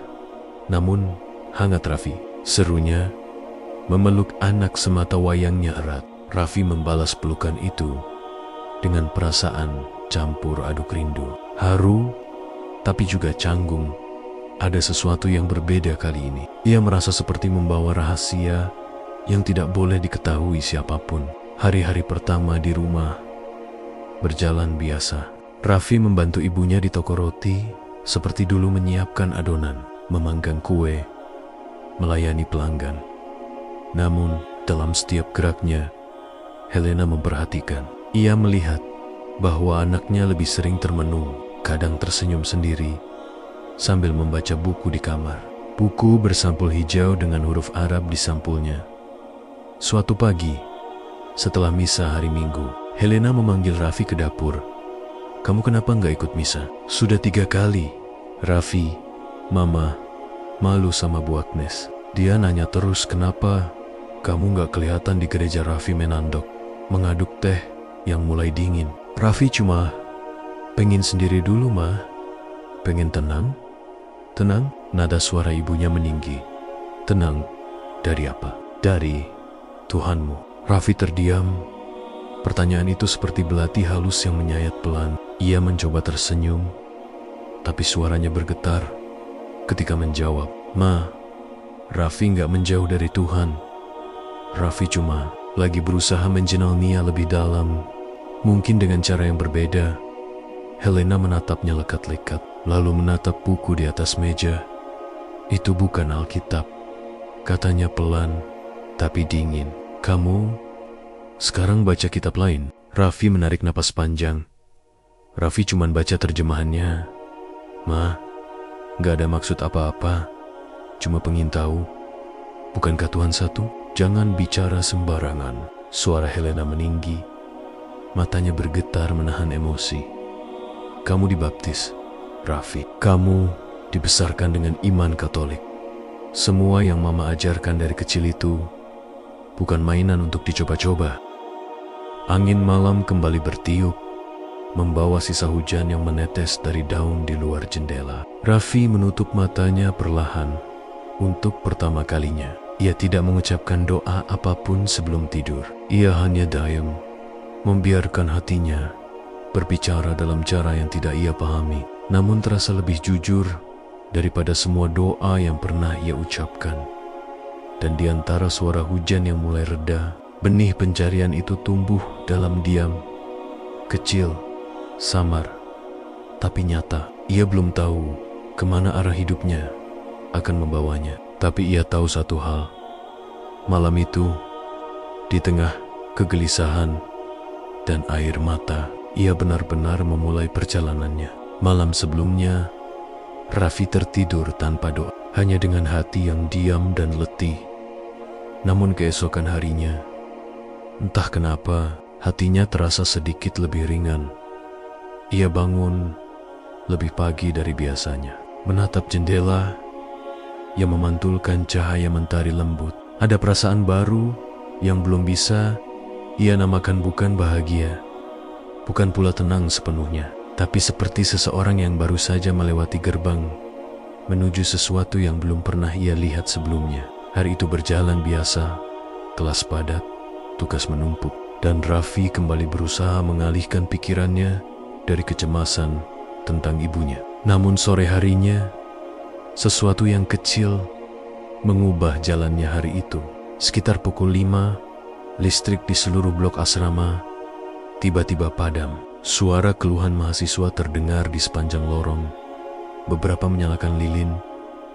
namun hangat. "Raffi," serunya, memeluk anak semata wayangnya erat. Raffi membalas pelukan itu dengan perasaan campur aduk rindu, haru, tapi juga canggung. Ada sesuatu yang berbeda kali ini. Ia merasa seperti membawa rahasia yang tidak boleh diketahui siapapun. Hari-hari pertama di rumah berjalan biasa. Raffi membantu ibunya di toko roti, seperti dulu menyiapkan adonan, memanggang kue, melayani pelanggan. Namun, dalam setiap geraknya, Helena memperhatikan. Ia melihat bahwa anaknya lebih sering termenung, kadang tersenyum sendiri, sambil membaca buku di kamar. Buku bersampul hijau dengan huruf Arab di sampulnya. Suatu pagi, setelah misa hari Minggu, Helena memanggil Raffi ke dapur. "Kamu kenapa nggak ikut misa?" "Sudah 3 kali. Raffi, Mama malu sama Bu Agnes. Dia nanya terus kenapa kamu nggak kelihatan di gereja." Raffi menandok, mengaduk teh yang mulai dingin. "Raffi cuma pengen sendiri dulu, Ma. Pengen tenang." "Tenang?" Nada suara ibunya meninggi. "Tenang dari apa?" "Dari Tuhanmu." Raffi terdiam. Pertanyaan itu seperti belati halus yang menyayat pelan. Ia mencoba tersenyum, tapi suaranya bergetar ketika menjawab, "Ma, Raffi nggak menjauh dari Tuhan. Raffi cuma lagi berusaha mengenal Nia lebih dalam, mungkin dengan cara yang berbeda." Helena menatapnya lekat-lekat, lalu menatap buku di atas meja. "Itu bukan Alkitab," katanya pelan, tapi dingin. "Kamu sekarang baca kitab lain." Raffi menarik napas panjang. "Raffi cuma baca terjemahannya, Ma. Gak ada maksud apa-apa, cuma pengen tahu. Bukankah Tuhan satu?" "Jangan bicara sembarangan." Suara Helena meninggi, matanya bergetar menahan emosi. "Kamu dibaptis, Raffi. Kamu dibesarkan dengan iman Katolik. Semua yang Mama ajarkan dari kecil itu bukan mainan untuk dicoba-coba." Angin malam kembali bertiup, membawa sisa hujan yang menetes dari daun di luar jendela. Raffi menutup matanya perlahan. Untuk pertama kalinya, ia tidak mengucapkan doa apapun sebelum tidur. Ia hanya diam, membiarkan hatinya berbicara dalam cara yang tidak ia pahami, namun terasa lebih jujur daripada semua doa yang pernah ia ucapkan. Dan di antara suara hujan yang mulai reda, benih pencarian itu tumbuh dalam diam, kecil, samar, tapi nyata. Ia belum tahu kemana arah hidupnya akan membawanya, tapi ia tahu satu hal. Malam itu, di tengah kegelisahan dan air mata, ia benar-benar memulai perjalanannya. Malam sebelumnya, Raffi tertidur tanpa doa, hanya dengan hati yang diam dan letih. Namun keesokan harinya, entah kenapa, hatinya terasa sedikit lebih ringan. Ia bangun lebih pagi dari biasanya, menatap jendela yang memantulkan cahaya mentari lembut. Ada perasaan baru yang belum bisa ia namakan bukan bahagia, bukan pula tenang sepenuhnya, tapi seperti seseorang yang baru saja melewati gerbang menuju sesuatu yang belum pernah ia lihat sebelumnya. Hari itu berjalan biasa, kelas padat, tugas menumpuk, dan Raffi kembali berusaha mengalihkan pikirannya dari kecemasan tentang ibunya. Namun sore harinya, sesuatu yang kecil mengubah jalannya hari itu. Sekitar pukul 5, listrik di seluruh blok asrama tiba-tiba padam. Suara keluhan mahasiswa terdengar di sepanjang lorong. Beberapa menyalakan lilin,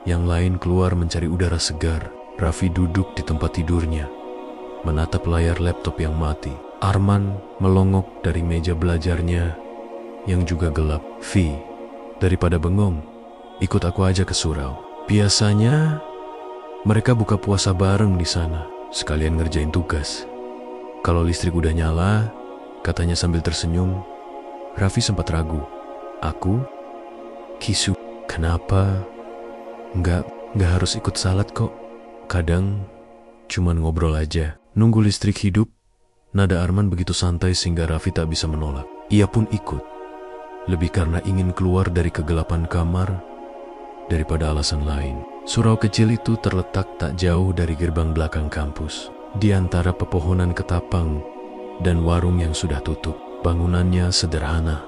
yang lain keluar mencari udara segar. Raffi duduk di tempat tidurnya, menatap layar laptop yang mati. Arman melongok dari meja belajarnya yang juga gelap. "Vi, daripada bengong, ikut aku aja ke surau. Biasanya mereka buka puasa bareng di sana, sekalian ngerjain tugas. Kalau listrik udah nyala," katanya sambil tersenyum. Raffi sempat ragu. "Aku? Kisu, kenapa? Nggak harus ikut salat kok. Kadang cuman ngobrol aja." Nunggu listrik hidup, nada Arman begitu santai sehingga Raffi tak bisa menolak. Ia pun ikut. Lebih karena ingin keluar dari kegelapan kamar daripada alasan lain. Surau kecil itu terletak tak jauh dari gerbang belakang kampus. Di antara pepohonan ketapang dan warung yang sudah tutup. Bangunannya sederhana,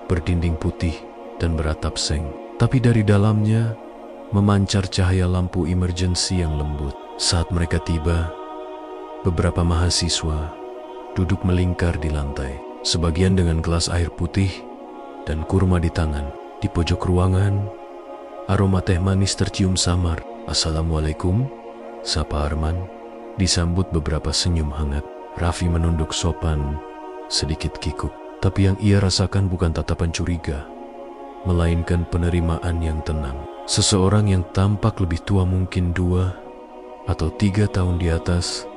berdinding putih dan beratap seng. Tapi dari dalamnya memancar cahaya lampu emergency yang lembut. Saat mereka tiba, beberapa mahasiswa duduk melingkar di lantai. Sebagian dengan gelas air putih dan kurma di tangan. Di pojok ruangan, aroma teh manis tercium samar. "Assalamualaikum," sapa Arman, disambut beberapa senyum hangat. Raffi menunduk sopan, sedikit kikuk. Tapi yang ia rasakan bukan tatapan curiga, melainkan penerimaan yang tenang. Seseorang yang tampak lebih tua, mungkin 2 atau 3 tahun di atas,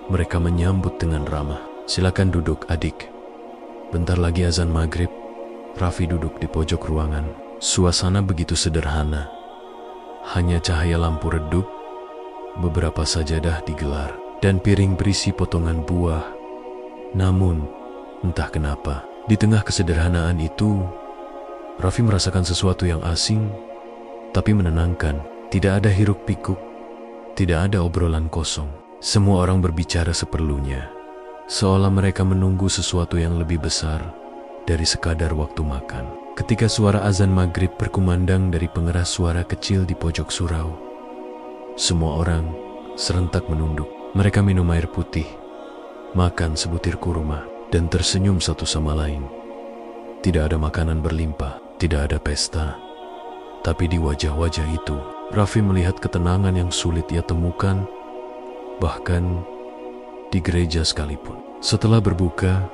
mereka menyambut dengan ramah. "Silakan duduk, adik. Bentar lagi azan maghrib." Raffi duduk di pojok ruangan. Suasana begitu sederhana. Hanya cahaya lampu redup, beberapa sajadah digelar, dan piring berisi potongan buah. Namun, entah kenapa, di tengah kesederhanaan itu, Raffi merasakan sesuatu yang asing, tapi menenangkan. Tidak ada hiruk pikuk, tidak ada obrolan kosong. Semua orang berbicara seperlunya, seolah mereka menunggu sesuatu yang lebih besar dari sekadar waktu makan. Ketika suara azan maghrib berkumandang dari pengeras suara kecil di pojok surau, semua orang serentak menunduk. Mereka minum air putih, makan sebutir kurma, dan tersenyum satu sama lain. Tidak ada makanan berlimpah, tidak ada pesta. Tapi di wajah-wajah itu, Raffi melihat ketenangan yang sulit ia temukan, bahkan di gereja sekalipun. Setelah berbuka,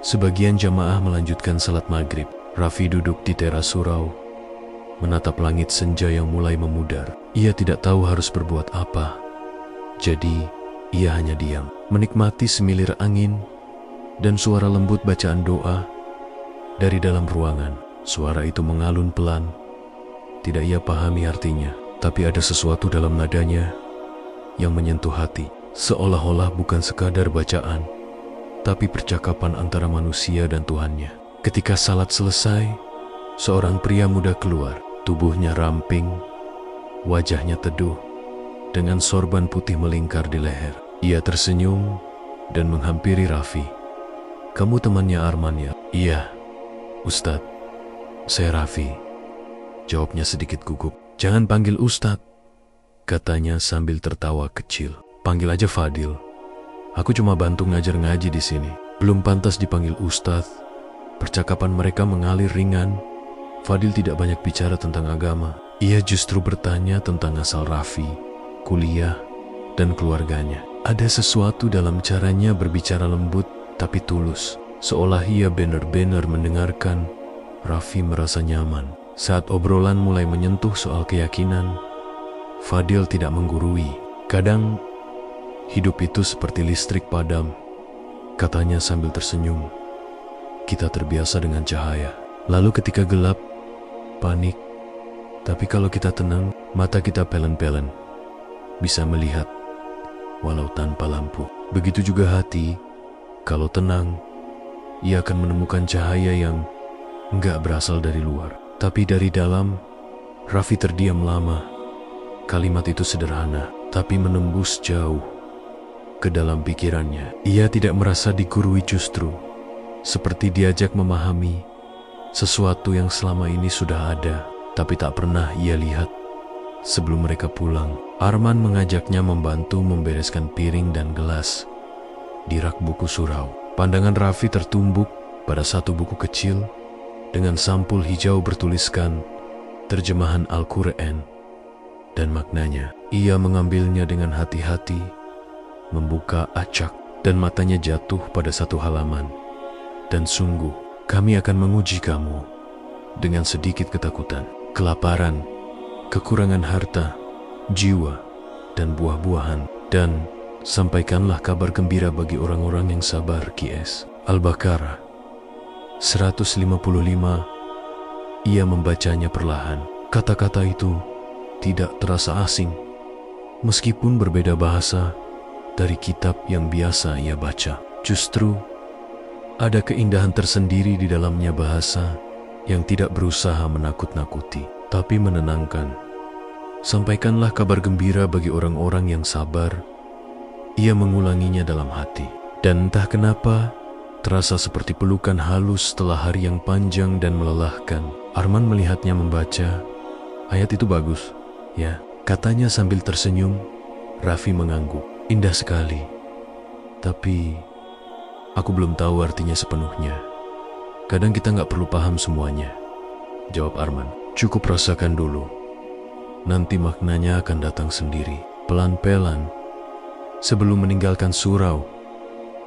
sebagian jamaah melanjutkan salat maghrib. Raffi duduk di teras surau, menatap langit senja yang mulai memudar. Ia tidak tahu harus berbuat apa. Jadi, ia hanya diam, menikmati semilir angin dan suara lembut bacaan doa dari dalam ruangan. Suara itu mengalun pelan. Tidak ia pahami artinya, tapi ada sesuatu dalam nadanya yang menyentuh hati. Seolah-olah bukan sekadar bacaan, tapi percakapan antara manusia dan Tuhannya. Ketika salat selesai, seorang pria muda keluar. Tubuhnya ramping, wajahnya teduh, dengan sorban putih melingkar di leher. Ia tersenyum dan menghampiri Raffi. "Kamu temannya Arman ya?" "Iya, Ustadz. Saya Raffi," jawabnya sedikit gugup. "Jangan panggil Ustadz," katanya sambil tertawa kecil. "Panggil aja Fadil. Aku cuma bantu ngajar ngaji di sini." Belum pantas dipanggil Ustadz. Percakapan mereka mengalir ringan. Fadil tidak banyak bicara tentang agama. Ia justru bertanya tentang asal Raffi, kuliah, dan keluarganya. Ada sesuatu dalam caranya berbicara lembut tapi tulus, seolah ia benar-benar mendengarkan. Raffi merasa nyaman. Saat obrolan mulai menyentuh soal keyakinan, Fadil tidak menggurui. "Kadang hidup itu seperti listrik padam," katanya sambil tersenyum. "Kita terbiasa dengan cahaya. Lalu ketika gelap, panik. Tapi kalau kita tenang, mata kita pelen-pelen, bisa melihat walau tanpa lampu. Begitu juga hati, kalau tenang, ia akan menemukan cahaya yang enggak berasal dari luar, tapi dari dalam, Raffi terdiam lama. Kalimat itu sederhana, tapi menembus jauh ke dalam pikirannya. Ia tidak merasa digurui, justru seperti diajak memahami sesuatu yang selama ini sudah ada, tapi tak pernah ia lihat. Sebelum mereka pulang, Arman mengajaknya membantu membereskan piring dan gelas di rak buku surau. Pandangan Raffi tertumbuk pada satu buku kecil dengan sampul hijau bertuliskan terjemahan Al-Quran dan maknanya. Ia mengambilnya dengan hati-hati, membuka acak, dan matanya jatuh pada satu halaman. Dan sungguh, kami akan menguji kamu dengan sedikit ketakutan, kelaparan, kekurangan harta, jiwa, dan buah-buahan. Dan sampaikanlah kabar gembira bagi orang-orang yang sabar. QS Al-Baqarah 155. Ia membacanya perlahan. Kata-kata itu tidak terasa asing, meskipun berbeda bahasa dari kitab yang biasa ia baca. Justru ada keindahan tersendiri di dalamnya, bahasa yang tidak berusaha menakut-nakuti, tapi menenangkan. Sampaikanlah kabar gembira bagi orang-orang yang sabar. Ia mengulanginya dalam hati, dan entah kenapa terasa seperti pelukan halus setelah hari yang panjang dan melelahkan. Arman melihatnya membaca. Ayat itu bagus, ya, katanya sambil tersenyum. Raffi mengangguk. Indah sekali, tapi aku belum tahu artinya sepenuhnya. Kadang kita nggak perlu paham semuanya, jawab Arman. Cukup rasakan dulu, nanti maknanya akan datang sendiri. Pelan-pelan, sebelum meninggalkan surau,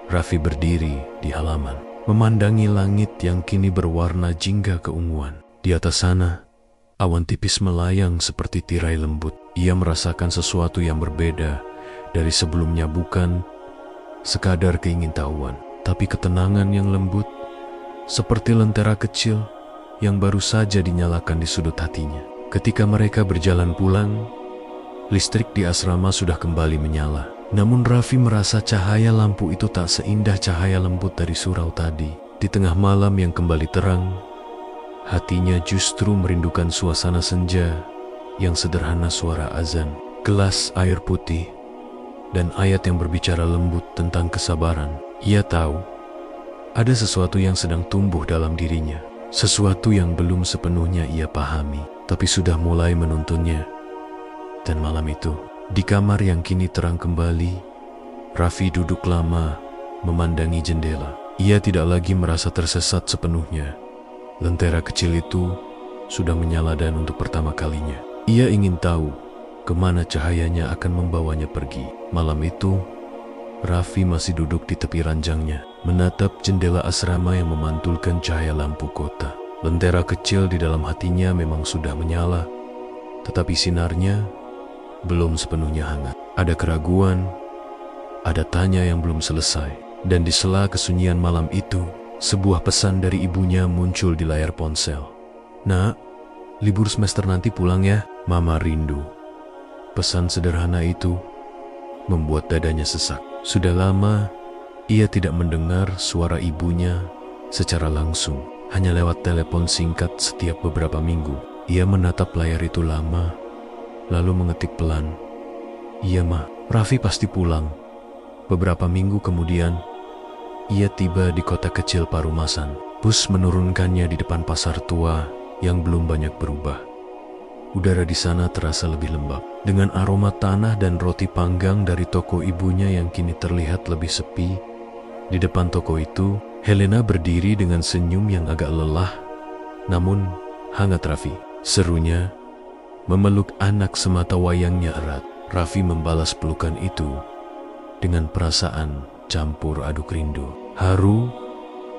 Raffi berdiri di halaman, memandangi langit yang kini berwarna jingga keunguan. Di atas sana, awan tipis melayang seperti tirai lembut. Ia merasakan sesuatu yang berbeda dari sebelumnya, bukan sekadar keingintahuan, tapi ketenangan yang lembut, seperti lentera kecil yang baru saja dinyalakan di sudut hatinya. Ketika mereka berjalan pulang, listrik di asrama sudah kembali menyala. Namun Raffi merasa cahaya lampu itu tak seindah cahaya lembut dari surau tadi. Di tengah malam yang kembali terang, hatinya justru merindukan suasana senja yang sederhana, suara azan, gelas air putih, dan ayat yang berbicara lembut tentang kesabaran. Ia tahu ada sesuatu yang sedang tumbuh dalam dirinya, sesuatu yang belum sepenuhnya ia pahami, tapi sudah mulai menuntunnya. Dan malam itu, di kamar yang kini terang kembali, Raffi duduk lama memandangi jendela. Ia tidak lagi merasa tersesat sepenuhnya. Lentera kecil itu sudah menyala, dan untuk pertama kalinya ia ingin tahu kemana cahayanya akan membawanya pergi. Malam itu, Raffi masih duduk di tepi ranjangnya, menatap jendela asrama yang memantulkan cahaya lampu kota. Lentera kecil di dalam hatinya memang sudah menyala, tetapi sinarnya belum sepenuhnya hangat. Ada keraguan, ada tanya yang belum selesai. Dan di sela kesunyian malam itu, sebuah pesan dari ibunya muncul di layar ponsel. Nak, libur semester nanti pulang ya, Mama rindu. Pesan sederhana itu membuat dadanya sesak. Sudah lama ia tidak mendengar suara ibunya secara langsung, hanya lewat telepon singkat setiap beberapa minggu. Ia menatap layar itu lama, lalu mengetik pelan, "Iya Ma, Raffi pasti pulang." Beberapa minggu kemudian, ia tiba di kota kecil Parumasan. Bus menurunkannya di depan pasar tua yang belum banyak berubah. Udara di sana terasa lebih lembab, dengan aroma tanah dan roti panggang dari toko ibunya yang kini terlihat lebih sepi. Di depan toko itu, Helena berdiri dengan senyum yang agak lelah, namun hangat. "Raffi," serunya, memeluk anak semata wayangnya erat. Raffi membalas pelukan itu dengan perasaan campur aduk rindu, haru,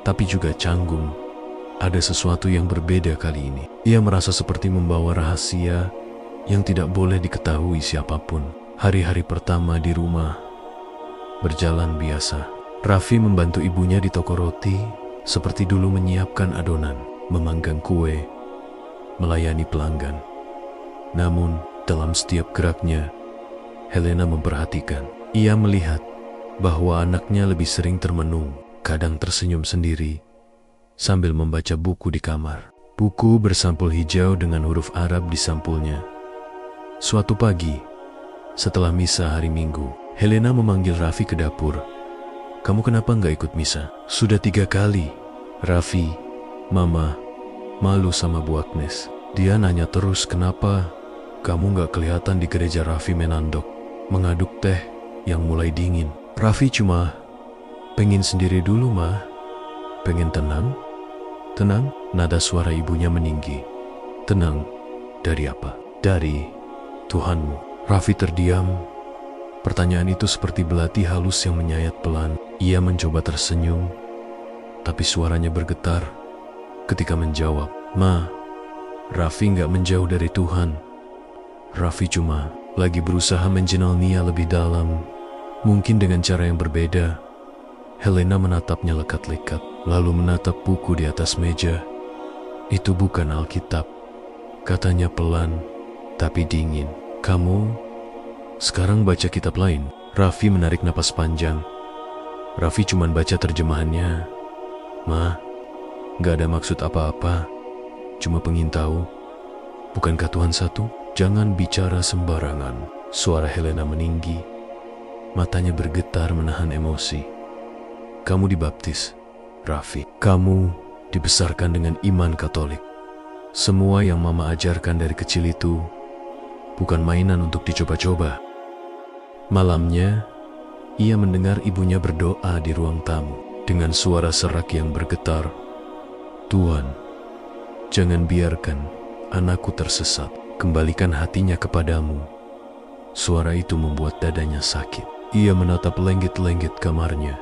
tapi juga canggung. Ada sesuatu yang berbeda kali ini. Ia merasa seperti membawa rahasia yang tidak boleh diketahui siapapun. Hari-hari pertama di rumah berjalan biasa. Raffi membantu ibunya di toko roti, seperti dulu menyiapkan adonan, memanggang kue, melayani pelanggan. Namun, dalam setiap geraknya, Helena memperhatikan. Ia melihat bahwa anaknya lebih sering termenung, kadang tersenyum sendiri, sambil membaca buku di kamar. Buku bersampul hijau dengan huruf Arab di sampulnya. Suatu pagi, setelah misa hari Minggu, Helena memanggil Raffi ke dapur. "Kamu kenapa nggak ikut misa?" "Sudah 3 kali. Raffi, Mama, malu sama Bu Agnes. Dia nanya terus kenapa kamu nggak kelihatan di gereja." Raffi menandok, mengaduk teh yang mulai dingin. "Raffi cuma pengen sendiri dulu, Ma. Pengen tenang." "Tenang?" Nada suara ibunya meninggi. "Tenang? Dari apa?" "Dari Tuhanmu." Raffi terdiam. Pertanyaan itu seperti belati halus yang menyayat pelan. Ia mencoba tersenyum, tapi suaranya bergetar ketika menjawab, "Ma, Raffi nggak menjauh dari Tuhan. Raffi cuma lagi berusaha mengenal Nia lebih dalam, mungkin dengan cara yang berbeda." Helena menatapnya lekat-lekat, lalu menatap buku di atas meja. "Itu bukan Alkitab," katanya pelan, tapi dingin. "Kamu sekarang baca kitab lain." Raffi menarik napas panjang. "Raffi cuma baca terjemahannya, Ma. Gak ada maksud apa-apa, cuma pengen tahu. Bukankah Tuhan satu?" "Jangan bicara sembarangan." Suara Helena meninggi. Matanya bergetar menahan emosi. "Kamu dibaptis, Raffi. Kamu dibesarkan dengan iman Katolik. Semua yang Mama ajarkan dari kecil itu bukan mainan untuk dicoba-coba." Malamnya, ia mendengar ibunya berdoa di ruang tamu dengan suara serak yang bergetar. "Tuhan, jangan biarkan anakku tersesat. Kembalikan hatinya kepadamu." Suara itu membuat dadanya sakit. Ia menatap lenggit-lenggit kamarnya,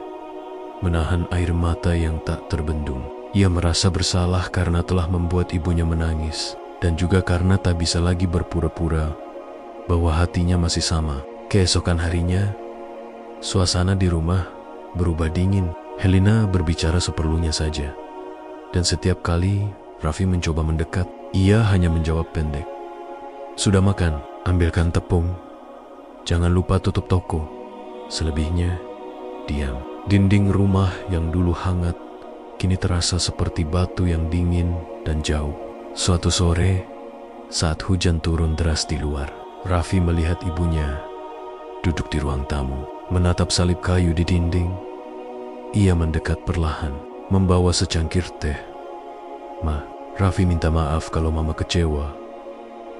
menahan air mata yang tak terbendung. Ia merasa bersalah karena telah membuat ibunya menangis, dan juga karena tak bisa lagi berpura-pura bahwa hatinya masih sama. Keesokan harinya, suasana di rumah berubah dingin. Helena berbicara seperlunya saja, dan setiap kali Raffi mencoba mendekat, ia hanya menjawab pendek, "Sudah makan? Ambilkan tepung. Jangan lupa tutup toko." Selebihnya, diam. Dinding rumah yang dulu hangat kini terasa seperti batu yang dingin dan jauh. Suatu sore, saat hujan turun deras di luar, Raffi melihat ibunya duduk di ruang tamu, menatap salib kayu di dinding. Ia mendekat perlahan, membawa secangkir teh. "Ma, Raffi minta maaf kalau Mama kecewa."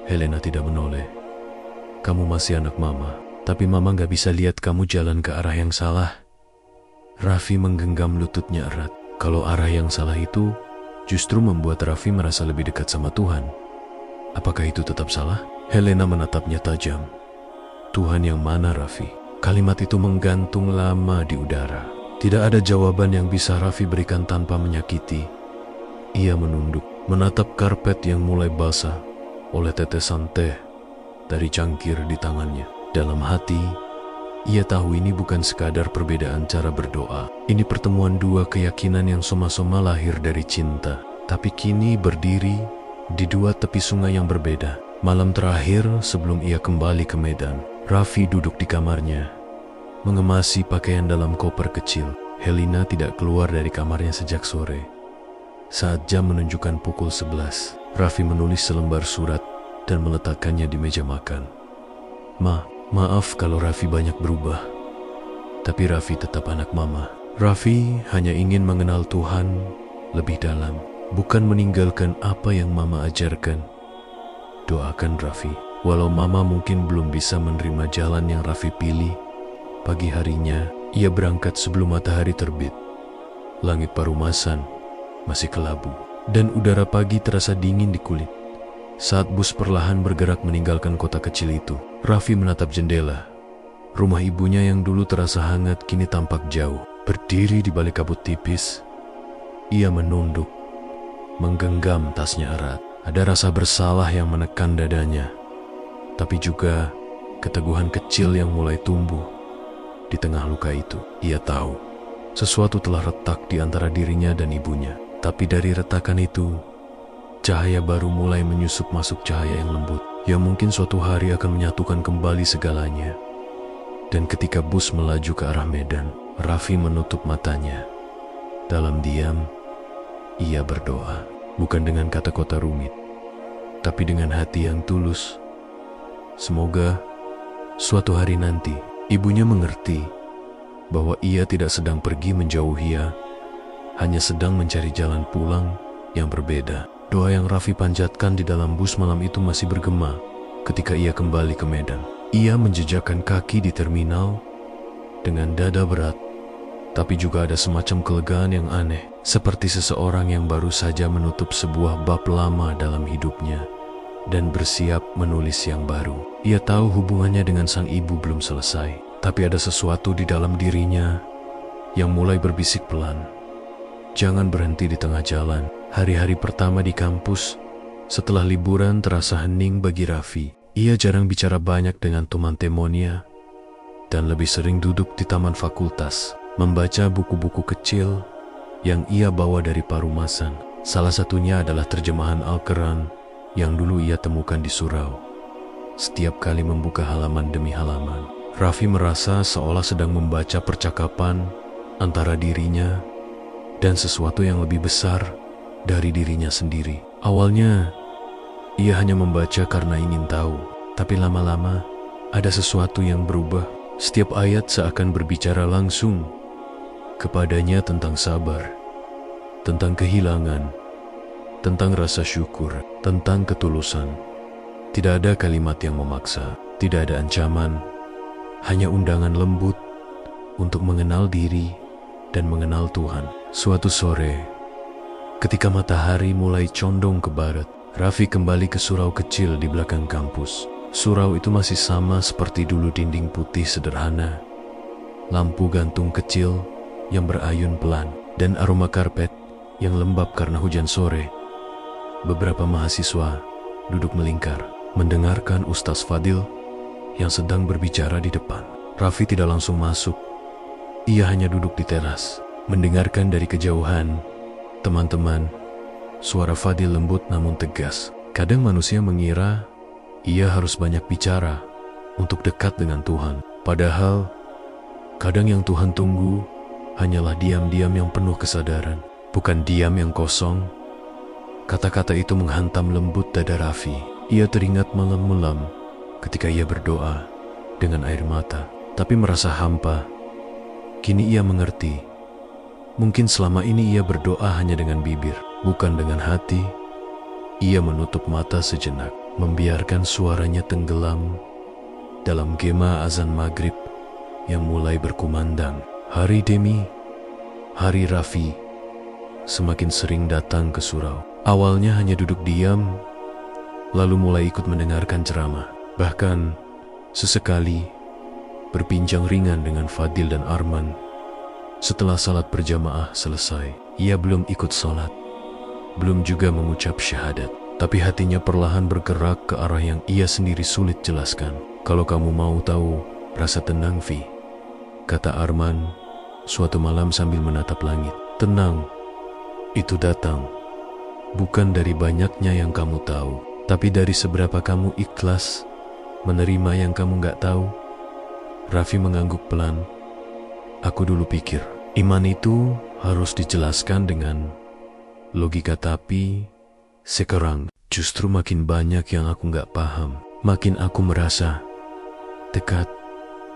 Helena tidak menoleh. "Kamu masih anak Mama, tapi Mama gak bisa lihat kamu jalan ke arah yang salah." Raffi menggenggam lututnya erat. Kalau arah yang salah itu justru membuat Raffi merasa lebih dekat sama Tuhan, apakah itu tetap salah? Helena menatapnya tajam. "Tuhan yang mana, Raffi?" Kalimat itu menggantung lama di udara. Tidak ada jawaban yang bisa Raffi berikan tanpa menyakiti. Ia menunduk, menatap karpet yang mulai basah oleh tetesan teh dari cangkir di tangannya. Dalam hati, ia tahu ini bukan sekadar perbedaan cara berdoa. Ini pertemuan dua keyakinan yang sama-sama lahir dari cinta, tapi kini berdiri di dua tepi sungai yang berbeda. Malam terakhir sebelum ia kembali ke Medan, Raffi duduk di kamarnya, mengemasi pakaian dalam koper kecil. Helena tidak keluar dari kamarnya sejak sore. Saat jam menunjukkan pukul 11, Raffi menulis selembar surat dan meletakkannya di meja makan. Maaf kalau Raffi banyak berubah, tapi Raffi tetap anak Mama. Raffi hanya ingin mengenal Tuhan lebih dalam, bukan meninggalkan apa yang Mama ajarkan. Doakan Raffi, walau Mama mungkin belum bisa menerima jalan yang Raffi pilih. Pagi harinya, ia berangkat sebelum matahari terbit. Langit Parumasan masih kelabu, dan udara pagi terasa dingin di kulit. Saat bus perlahan bergerak meninggalkan kota kecil itu, Raffi menatap jendela. Rumah ibunya yang dulu terasa hangat kini tampak jauh. Berdiri di balik kabut tipis, ia menunduk, menggenggam tasnya erat. Ada rasa bersalah yang menekan dadanya, tapi juga keteguhan kecil yang mulai tumbuh di tengah luka itu. Ia tahu sesuatu telah retak di antara dirinya dan ibunya, tapi dari retakan itu, cahaya baru mulai menyusup masuk, cahaya yang lembut, yang mungkin suatu hari akan menyatukan kembali segalanya. Dan ketika bus melaju ke arah Medan, Raffi menutup matanya. Dalam diam, ia berdoa, bukan dengan kata-kata rumit, tapi dengan hati yang tulus. Semoga suatu hari nanti ibunya mengerti bahwa ia tidak sedang pergi menjauhinya, hanya sedang mencari jalan pulang yang berbeda. Doa yang Raffi panjatkan di dalam bus malam itu masih bergema ketika ia kembali ke Medan. Ia menjejakkan kaki di terminal dengan dada berat, tapi juga ada semacam kelegaan yang aneh, seperti seseorang yang baru saja menutup sebuah bab lama dalam hidupnya dan bersiap menulis yang baru. Ia tahu hubungannya dengan sang ibu belum selesai, tapi ada sesuatu di dalam dirinya yang mulai berbisik pelan. Jangan berhenti di tengah jalan. Hari-hari pertama di kampus, setelah liburan terasa hening bagi Raffi. Ia jarang bicara banyak dengan teman-temannya dan lebih sering duduk di taman fakultas, membaca buku-buku kecil yang ia bawa dari Parumasan. Salah satunya adalah terjemahan Al-Quran yang dulu ia temukan di surau. Setiap kali membuka halaman demi halaman, Raffi merasa seolah sedang membaca percakapan antara dirinya dan sesuatu yang lebih besar dari dirinya sendiri. Awalnya, ia hanya membaca karena ingin tahu, tapi lama-lama ada sesuatu yang berubah. Setiap ayat seakan berbicara langsung kepadanya tentang sabar, tentang kehilangan, tentang rasa syukur, tentang ketulusan. Tidak ada kalimat yang memaksa, tidak ada ancaman, hanya undangan lembut untuk mengenal diri dan mengenal Tuhan. Suatu sore, ketika matahari mulai condong ke barat, Raffi kembali ke surau kecil di belakang kampus. Surau itu masih sama seperti dulu, dinding putih sederhana, lampu gantung kecil yang berayun pelan, dan aroma karpet yang lembab karena hujan sore. Beberapa mahasiswa duduk melingkar, mendengarkan Ustaz Fadil yang sedang berbicara di depan. Raffi tidak langsung masuk. Ia hanya duduk di teras, mendengarkan dari kejauhan. Teman-teman, suara Fadil lembut namun tegas. Kadang manusia mengira ia harus banyak bicara untuk dekat dengan Tuhan. Padahal, kadang yang Tuhan tunggu hanyalah diam-diam yang penuh kesadaran, bukan diam yang kosong. Kata-kata itu menghantam lembut dada Raffi. Ia teringat malam-malam ketika ia berdoa dengan air mata, tapi merasa hampa. Kini ia mengerti. Mungkin selama ini ia berdoa hanya dengan bibir, bukan dengan hati. Ia menutup mata sejenak, membiarkan suaranya tenggelam dalam gema azan maghrib yang mulai berkumandang. Hari demi hari Raffi semakin sering datang ke surau. Awalnya hanya duduk diam, lalu mulai ikut mendengarkan ceramah. Bahkan sesekali berbincang ringan dengan Fadil dan Arman. Setelah salat berjamaah selesai, ia belum ikut salat, belum juga mengucap syahadat, tapi hatinya perlahan bergerak ke arah yang ia sendiri sulit jelaskan. Kalau kamu mau tahu rasa tenang, Vi, kata Arman suatu malam sambil menatap langit. Tenang itu datang bukan dari banyaknya yang kamu tahu, tapi dari seberapa kamu ikhlas menerima yang kamu gak tahu. Raffi mengangguk pelan. Aku dulu pikir iman itu harus dijelaskan dengan logika, tapi sekarang justru makin banyak yang aku gak paham. Makin aku merasa dekat.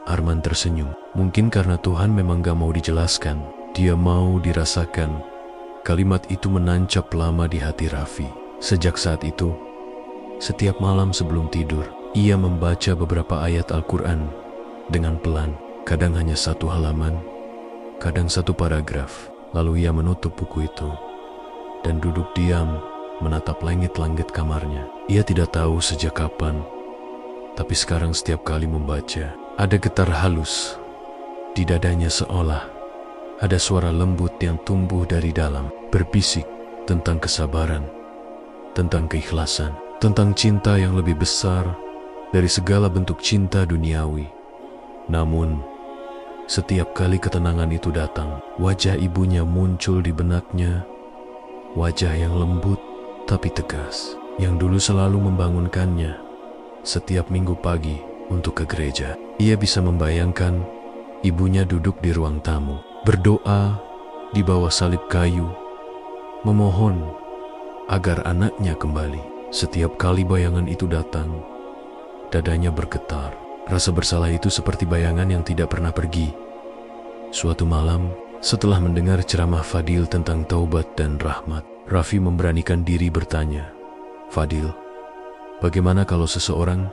Arman tersenyum. Mungkin karena Tuhan memang gak mau dijelaskan, dia mau dirasakan. Kalimat itu menancap lama di hati Raffi. Sejak saat itu, setiap malam sebelum tidur, ia membaca beberapa ayat Al-Quran dengan pelan. Kadang hanya satu halaman, kadang satu paragraf. Lalu ia menutup buku itu dan duduk diam menatap langit-langit kamarnya. Ia tidak tahu sejak kapan, tapi sekarang setiap kali membaca, ada getar halus di dadanya, seolah ada suara lembut yang tumbuh dari dalam, berbisik tentang kesabaran, tentang keikhlasan, tentang cinta yang lebih besar dari segala bentuk cinta duniawi. Namun, setiap kali ketenangan itu datang, wajah ibunya muncul di benaknya, wajah yang lembut tapi tegas, yang dulu selalu membangunkannya setiap minggu pagi untuk ke gereja. Ia bisa membayangkan ibunya duduk di ruang tamu, berdoa di bawah salib kayu, memohon agar anaknya kembali. Setiap kali bayangan itu datang, dadanya bergetar. Rasa bersalah itu seperti bayangan yang tidak pernah pergi. Suatu malam, setelah mendengar ceramah Fadil tentang taubat dan rahmat, Raffi memberanikan diri bertanya, "Fadil, bagaimana kalau seseorang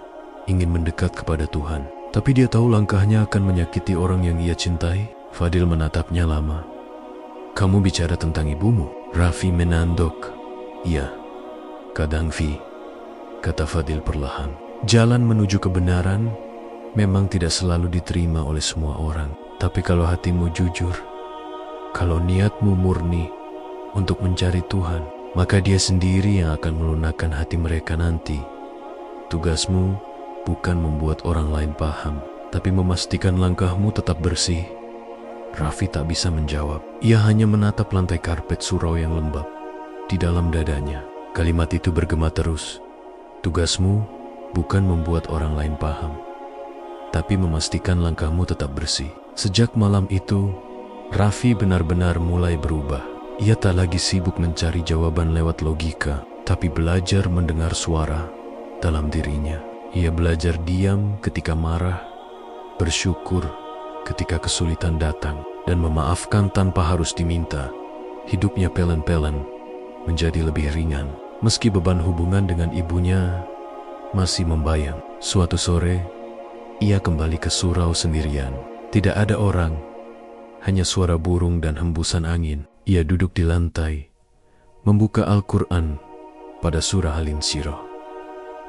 ingin mendekat kepada Tuhan, tapi dia tahu langkahnya akan menyakiti orang yang ia cintai?" Fadil menatapnya lama. "Kamu bicara tentang ibumu?" Raffi menanduk. "Iya, kadang Vi," kata Fadil perlahan. "Jalan menuju kebenaran memang tidak selalu diterima oleh semua orang. Tapi kalau hatimu jujur, kalau niatmu murni untuk mencari Tuhan, maka Dia sendiri yang akan melunakkan hati mereka nanti. Tugasmu bukan membuat orang lain paham, tapi memastikan langkahmu tetap bersih." Raffi tak bisa menjawab. Ia hanya menatap lantai karpet surau yang lembab di dalam dadanya. Kalimat itu bergema terus. "Tugasmu bukan membuat orang lain paham, tapi memastikan langkahmu tetap bersih." Sejak malam itu, Raffi benar-benar mulai berubah. Ia tak lagi sibuk mencari jawaban lewat logika, tapi belajar mendengar suara dalam dirinya. Ia belajar diam ketika marah, bersyukur ketika kesulitan datang, dan memaafkan tanpa harus diminta. Hidupnya pelan-pelan menjadi lebih ringan, meski beban hubungan dengan ibunya masih membayang. Suatu sore, ia kembali ke surau sendirian. Tidak ada orang, hanya suara burung dan hembusan angin. Ia duduk di lantai, membuka Al-Quran pada surah Al-Insyirah.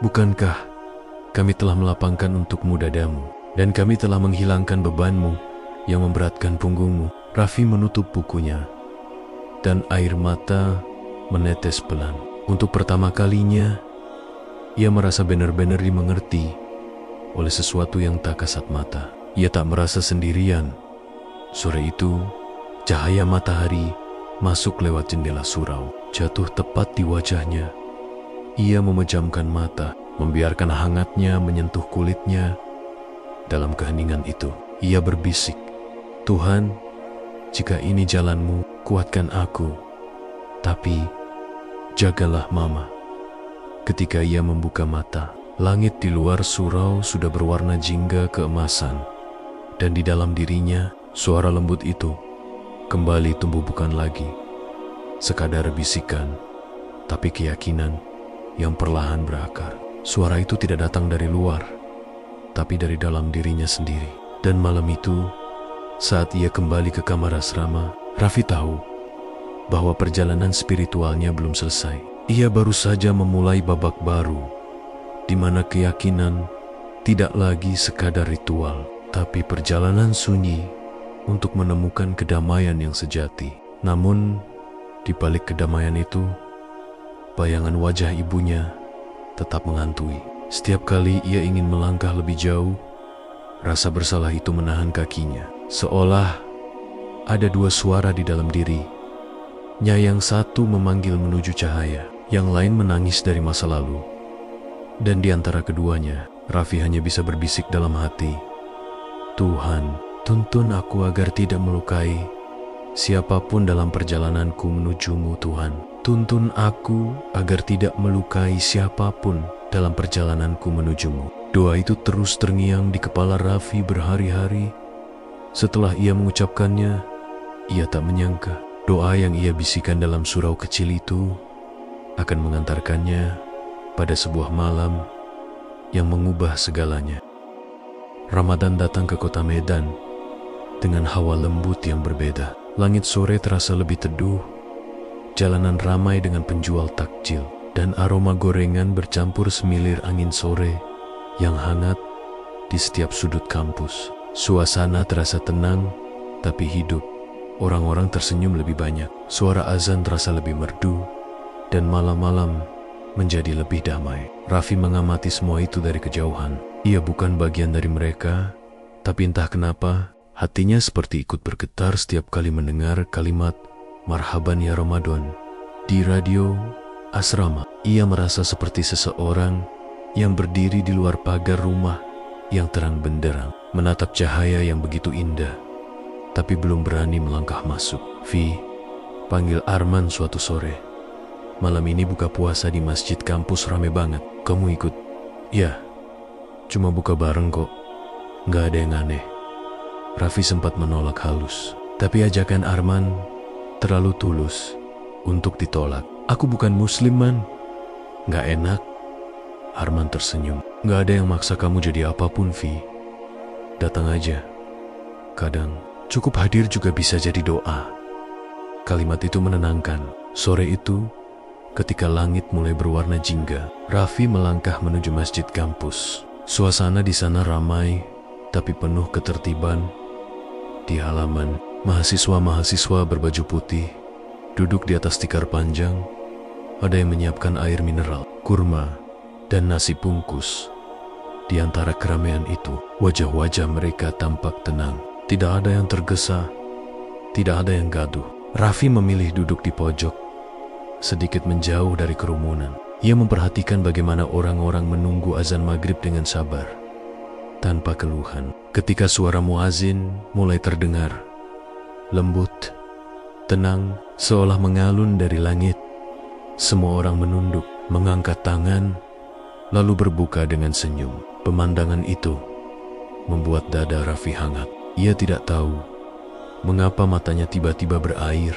"Bukankah kami telah melapangkan untukmu dadamu, dan kami telah menghilangkan bebanmu yang memberatkan punggungmu?" Raffi menutup bukunya, dan air mata menetes pelan. Untuk pertama kalinya, ia merasa benar-benar dimengerti oleh sesuatu yang tak kasat mata. Ia tak merasa sendirian. Sore itu, cahaya matahari masuk lewat jendela surau, jatuh tepat di wajahnya. Ia memejamkan mata, membiarkan hangatnya menyentuh kulitnya. Dalam keheningan itu, ia berbisik, "Tuhan, jika ini jalanmu, kuatkan aku. Tapi, jagalah Mama." Ketika ia membuka mata, langit di luar surau sudah berwarna jingga keemasan. Dan di dalam dirinya, suara lembut itu kembali tumbuh bukan lagi sekadar bisikan, tapi keyakinan yang perlahan berakar. Suara itu tidak datang dari luar, tapi dari dalam dirinya sendiri. Dan malam itu, saat ia kembali ke kamar asrama, Raffi tahu bahwa perjalanan spiritualnya belum selesai. Ia baru saja memulai babak baru, di mana keyakinan tidak lagi sekadar ritual, tapi perjalanan sunyi untuk menemukan kedamaian yang sejati. Namun, di balik kedamaian itu, bayangan wajah ibunya tetap menghantui. Setiap kali ia ingin melangkah lebih jauh, rasa bersalah itu menahan kakinya. Seolah ada dua suara di dalam dirinya, yang satu memanggil menuju cahaya, yang lain menangis dari masa lalu. Dan di antara keduanya, Raffi hanya bisa berbisik dalam hati, "Tuhan, tuntun aku agar tidak melukai siapapun dalam perjalananku menuju-Mu, Tuhan. Tuntun aku agar tidak melukai siapapun dalam perjalananku menuju-Mu." Doa itu terus terngiang di kepala Raffi berhari-hari. Setelah ia mengucapkannya, ia tak menyangka doa yang ia bisikan dalam surau kecil itu akan mengantarkannya pada sebuah malam yang mengubah segalanya. Ramadan datang ke kota Medan dengan hawa lembut yang berbeda. Langit sore terasa lebih teduh, jalanan ramai dengan penjual takjil, dan aroma gorengan bercampur semilir angin sore yang hangat di setiap sudut kampus. Suasana terasa tenang, tapi hidup. Orang-orang tersenyum lebih banyak, suara azan terasa lebih merdu, dan malam-malam menjadi lebih damai. Raffi mengamati semua itu dari kejauhan. Ia bukan bagian dari mereka, tapi entah kenapa hatinya seperti ikut bergetar setiap kali mendengar kalimat "Marhaban ya Ramadan" di radio asrama. Ia merasa seperti seseorang yang berdiri di luar pagar rumah yang terang benderang, menatap cahaya yang begitu indah, tapi belum berani melangkah masuk. "Vi," panggil Arman suatu sore. Malam ini buka puasa di masjid kampus rame banget. Kamu ikut? Ya, cuma buka bareng kok. Gak ada yang aneh. Raffi sempat menolak halus. Tapi ajakan Arman terlalu tulus untuk ditolak. Aku bukan muslim, Man. Gak enak. Arman tersenyum. Gak ada yang maksa kamu jadi apapun, Vi. Datang aja. Kadang, cukup hadir juga bisa jadi doa. Kalimat itu menenangkan. Sore itu, ketika langit mulai berwarna jingga, Raffi melangkah menuju masjid kampus. Suasana di sana ramai, tapi penuh ketertiban. Di halaman, mahasiswa-mahasiswa berbaju putih duduk di atas tikar panjang. Ada yang menyiapkan air mineral, kurma, dan nasi bungkus. Di antara keramaian itu, wajah-wajah mereka tampak tenang. Tidak ada yang tergesa, tidak ada yang gaduh. Raffi memilih duduk di pojok, sedikit menjauh dari kerumunan. Ia memperhatikan bagaimana orang-orang menunggu azan maghrib dengan sabar, tanpa keluhan. Ketika suara muazin mulai terdengar, lembut, tenang, seolah mengalun dari langit, semua orang menunduk, mengangkat tangan, lalu berbuka dengan senyum. Pemandangan itu membuat dada Raffi hangat. Ia tidak tahu mengapa matanya tiba-tiba berair.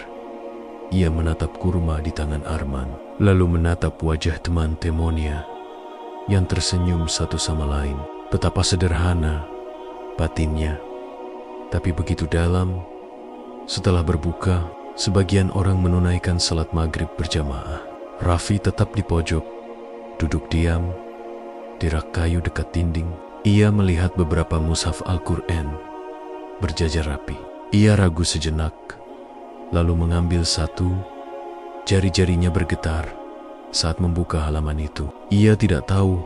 Ia menatap kurma di tangan Arman, lalu menatap wajah teman Temonia yang tersenyum satu sama lain. Betapa sederhana batinnya, tapi begitu dalam. Setelah berbuka, sebagian orang menunaikan salat maghrib berjamaah. Raffi tetap di pojok, duduk diam di rak kayu dekat dinding. Ia melihat beberapa mushaf Al-Quran berjajar rapi. Ia ragu sejenak, lalu mengambil satu. Jari-jarinya bergetar saat membuka halaman itu. Ia tidak tahu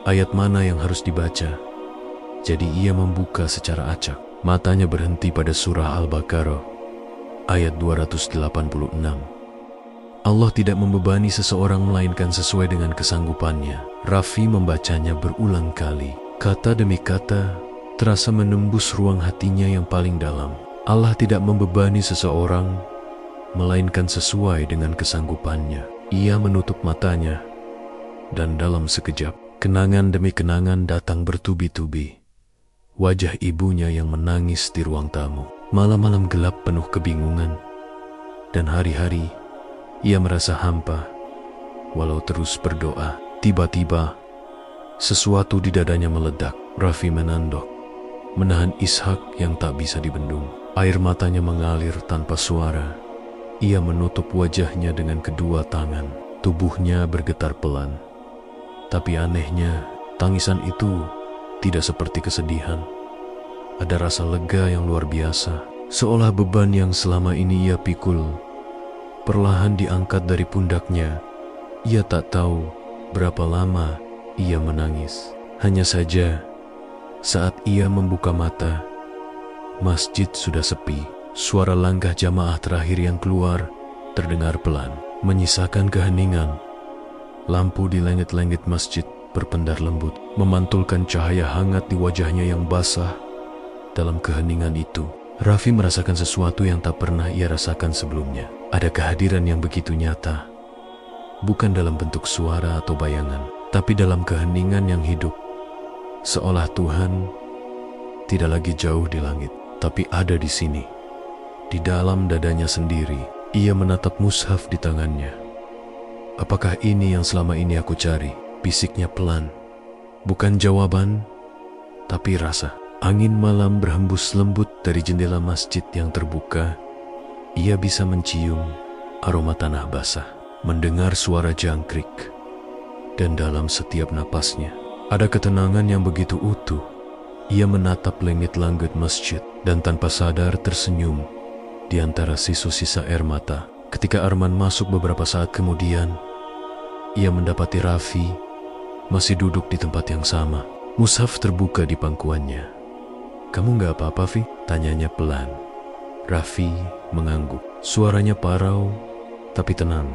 ayat mana yang harus dibaca, jadi ia membuka secara acak. Matanya berhenti pada surah Al-Baqarah ayat 286. Allah tidak membebani seseorang melainkan sesuai dengan kesanggupannya. Raffi membacanya berulang kali. Kata demi kata terasa menembus ruang hatinya yang paling dalam. Allah tidak membebani seseorang melainkan sesuai dengan kesanggupannya. Ia menutup matanya, dan dalam sekejap, kenangan demi kenangan datang bertubi-tubi. Wajah ibunya yang menangis di ruang tamu, malam-malam gelap penuh kebingungan, dan hari-hari ia merasa hampa, walau terus berdoa. Tiba-tiba, sesuatu di dadanya meledak. Raffi menandok, menahan ishak yang tak bisa dibendung. Air matanya mengalir tanpa suara. Ia menutup wajahnya dengan kedua tangan. Tubuhnya bergetar pelan. Tapi anehnya, tangisan itu tidak seperti kesedihan. Ada rasa lega yang luar biasa, seolah beban yang selama ini ia pikul perlahan diangkat dari pundaknya. Ia tak tahu berapa lama ia menangis. Hanya saja, saat ia membuka mata, masjid sudah sepi. Suara langkah jamaah terakhir yang keluar terdengar pelan, menyisakan keheningan. Lampu di langit-langit masjid berpendar lembut, memantulkan cahaya hangat di wajahnya yang basah. Dalam keheningan itu, Raffi merasakan sesuatu yang tak pernah ia rasakan sebelumnya. Ada kehadiran yang begitu nyata, bukan dalam bentuk suara atau bayangan, tapi dalam keheningan yang hidup. Seolah Tuhan tidak lagi jauh di langit, tapi ada di sini, di dalam dadanya sendiri. Ia menatap mushaf di tangannya. Apakah ini yang selama ini aku cari? Bisiknya pelan. Bukan jawaban, tapi rasa. Angin malam berhembus lembut dari jendela masjid yang terbuka. Ia bisa mencium aroma tanah basah, mendengar suara jangkrik, dan dalam setiap napasnya ada ketenangan yang begitu utuh. Ia menatap langit-langit masjid dan tanpa sadar tersenyum di antara sisa-sisa air mata. Ketika Arman masuk beberapa saat kemudian, ia mendapati Raffi masih duduk di tempat yang sama. Mushaf terbuka di pangkuannya. "Kamu gak apa-apa, Vi?" tanyanya pelan. Raffi mengangguk. Suaranya parau, tapi tenang.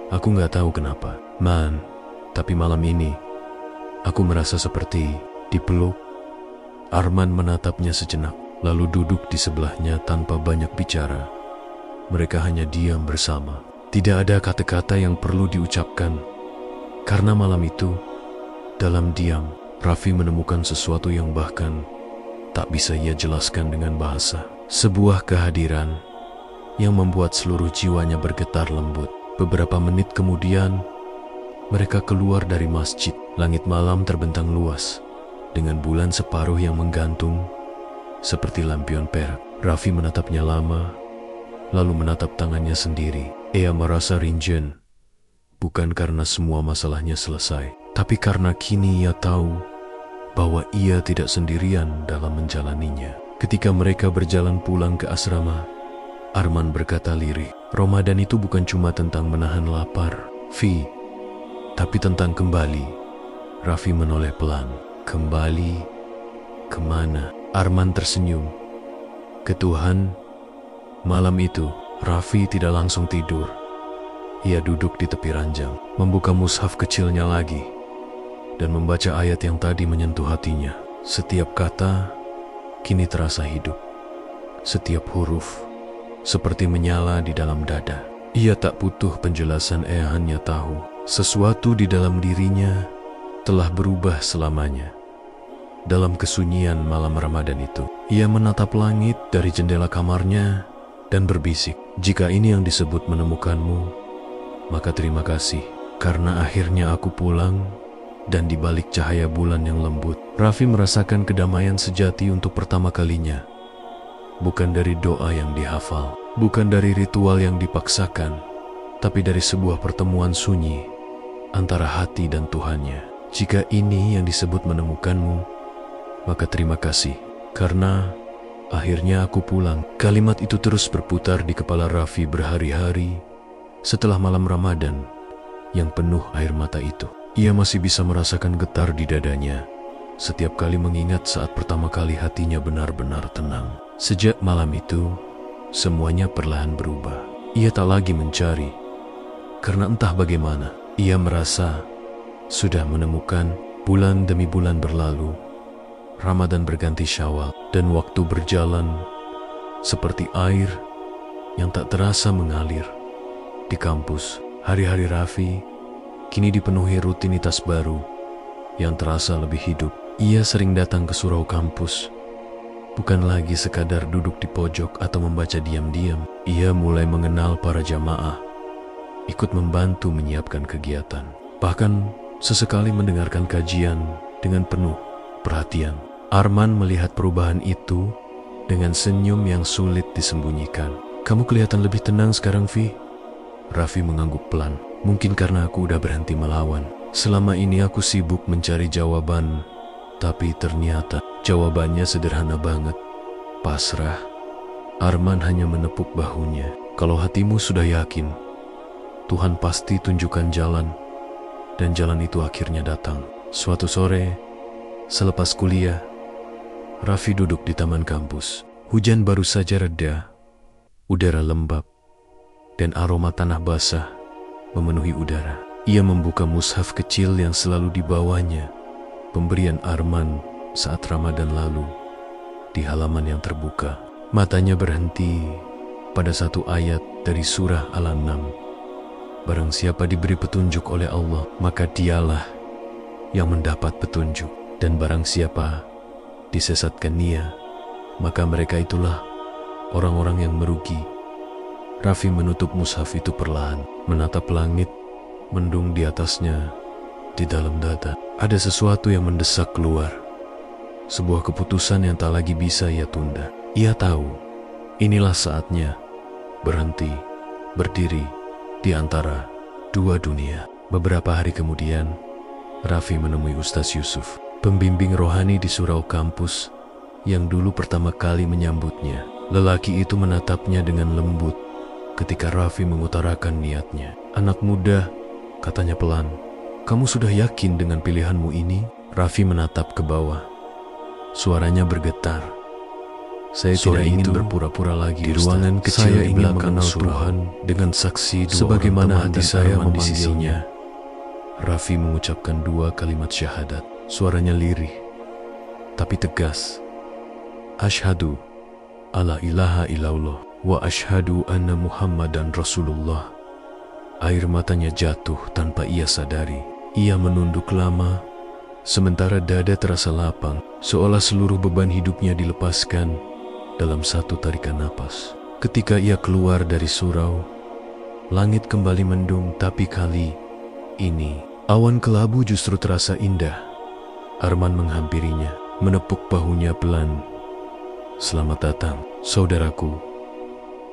"Aku gak tahu kenapa, Man, tapi malam ini aku merasa seperti dipeluk." Arman menatapnya sejenak, lalu duduk di sebelahnya tanpa banyak bicara. Mereka hanya diam bersama. Tidak ada kata-kata yang perlu diucapkan. Karena malam itu, dalam diam, Raffi menemukan sesuatu yang bahkan tak bisa ia jelaskan dengan bahasa. Sebuah kehadiran yang membuat seluruh jiwanya bergetar lembut. Beberapa menit kemudian, mereka keluar dari masjid. Langit malam terbentang luas, dengan bulan separuh yang menggantung seperti lampion perak. Raffi menatapnya lama, lalu menatap tangannya sendiri. Ia merasa rinjen, bukan karena semua masalahnya selesai, tapi karena kini ia tahu bahwa ia tidak sendirian dalam menjalaninya. Ketika mereka berjalan pulang ke asrama, Arman berkata lirih, Ramadan itu bukan cuma tentang menahan lapar, Vi, tapi tentang kembali. Raffi menoleh pelan. Kembali kemana? Arman tersenyum. Ke Tuhan. Malam itu, Raffi tidak langsung tidur. Ia duduk di tepi ranjang, membuka mushaf kecilnya lagi, dan membaca ayat yang tadi menyentuh hatinya. Setiap kata kini terasa hidup. Setiap huruf seperti menyala di dalam dada. Ia tak butuh penjelasan, ia hanya tahu sesuatu di dalam dirinya telah berubah selamanya. Dalam kesunyian malam Ramadan itu, ia menatap langit dari jendela kamarnya dan berbisik, jika ini yang disebut menemukanmu, maka terima kasih, karena akhirnya aku pulang. Dan di balik cahaya bulan yang lembut, Raffi merasakan kedamaian sejati untuk pertama kalinya. Bukan dari doa yang dihafal, bukan dari ritual yang dipaksakan, tapi dari sebuah pertemuan sunyi antara hati dan Tuhannya. Jika ini yang disebut menemukanmu, maka terima kasih, karena akhirnya aku pulang. Kalimat itu terus berputar di kepala Raffi berhari-hari setelah malam Ramadan yang penuh air mata itu. Ia masih bisa merasakan getar di dadanya setiap kali mengingat saat pertama kali hatinya benar-benar tenang. Sejak malam itu, semuanya perlahan berubah. Ia tak lagi mencari, karena entah bagaimana, ia merasa sudah menemukan. Bulan demi bulan berlalu, Ramadan berganti Syawal, dan waktu berjalan seperti air yang tak terasa mengalir. Di kampus, hari-hari Raffi kini dipenuhi rutinitas baru yang terasa lebih hidup. Ia sering datang ke surau kampus, bukan lagi sekadar duduk di pojok atau membaca diam-diam. Ia mulai mengenal para jamaah, ikut membantu menyiapkan kegiatan, bahkan sesekali mendengarkan kajian dengan penuh perhatian. Arman melihat perubahan itu dengan senyum yang sulit disembunyikan. Kamu kelihatan lebih tenang sekarang, Vi. Raffi mengangguk pelan. Mungkin karena aku udah berhenti melawan. Selama ini aku sibuk mencari jawaban, tapi ternyata jawabannya sederhana banget. Pasrah. Arman hanya menepuk bahunya. Kalau hatimu sudah yakin, Tuhan pasti tunjukkan jalan, dan jalan itu akhirnya datang. Suatu sore, selepas kuliah, Raffi duduk di taman kampus. Hujan baru saja reda, udara lembab, dan aroma tanah basah memenuhi udara. Ia membuka mushaf kecil yang selalu dibawanya, pemberian Arman saat Ramadan lalu. Di halaman yang terbuka, matanya berhenti pada satu ayat dari surah Al-An'am. Barang siapa diberi petunjuk oleh Allah, maka dialah yang mendapat petunjuk. Dan barang siapa disesatkan ia, maka mereka itulah orang-orang yang merugi. Raffi menutup mushaf itu perlahan, menatap langit, mendung di atasnya. Di dalam dada, ada sesuatu yang mendesak keluar. Sebuah keputusan yang tak lagi bisa ia tunda. Ia tahu, inilah saatnya berhenti, berdiri di antara dua dunia. Beberapa hari kemudian, Raffi menemui Ustaz Yusuf, pembimbing rohani di surau kampus yang dulu pertama kali menyambutnya. Lelaki itu menatapnya dengan lembut ketika Raffi mengutarakan niatnya. Anak muda, katanya pelan, kamu sudah yakin dengan pilihanmu ini? Raffi menatap ke bawah. Suaranya bergetar. Saya tidak ingin berpura-pura lagi di ruangan kecil di belakang Tuhan dengan saksi dua sebagaimana hati saya memanggilnya. Raffi mengucapkan dua kalimat syahadat. Suaranya lirih, tapi tegas. Asyhadu alla ilaha illallah wa asyhadu anna Muhammadan Rasulullah. Air matanya jatuh tanpa ia sadari. Ia menunduk lama, sementara dada terasa lapang, seolah seluruh beban hidupnya dilepaskan dalam satu tarikan napas. Ketika ia keluar dari surau, langit kembali mendung, tapi kali ini awan kelabu justru terasa indah. Arman menghampirinya, menepuk bahunya pelan. "Selamat datang, saudaraku,"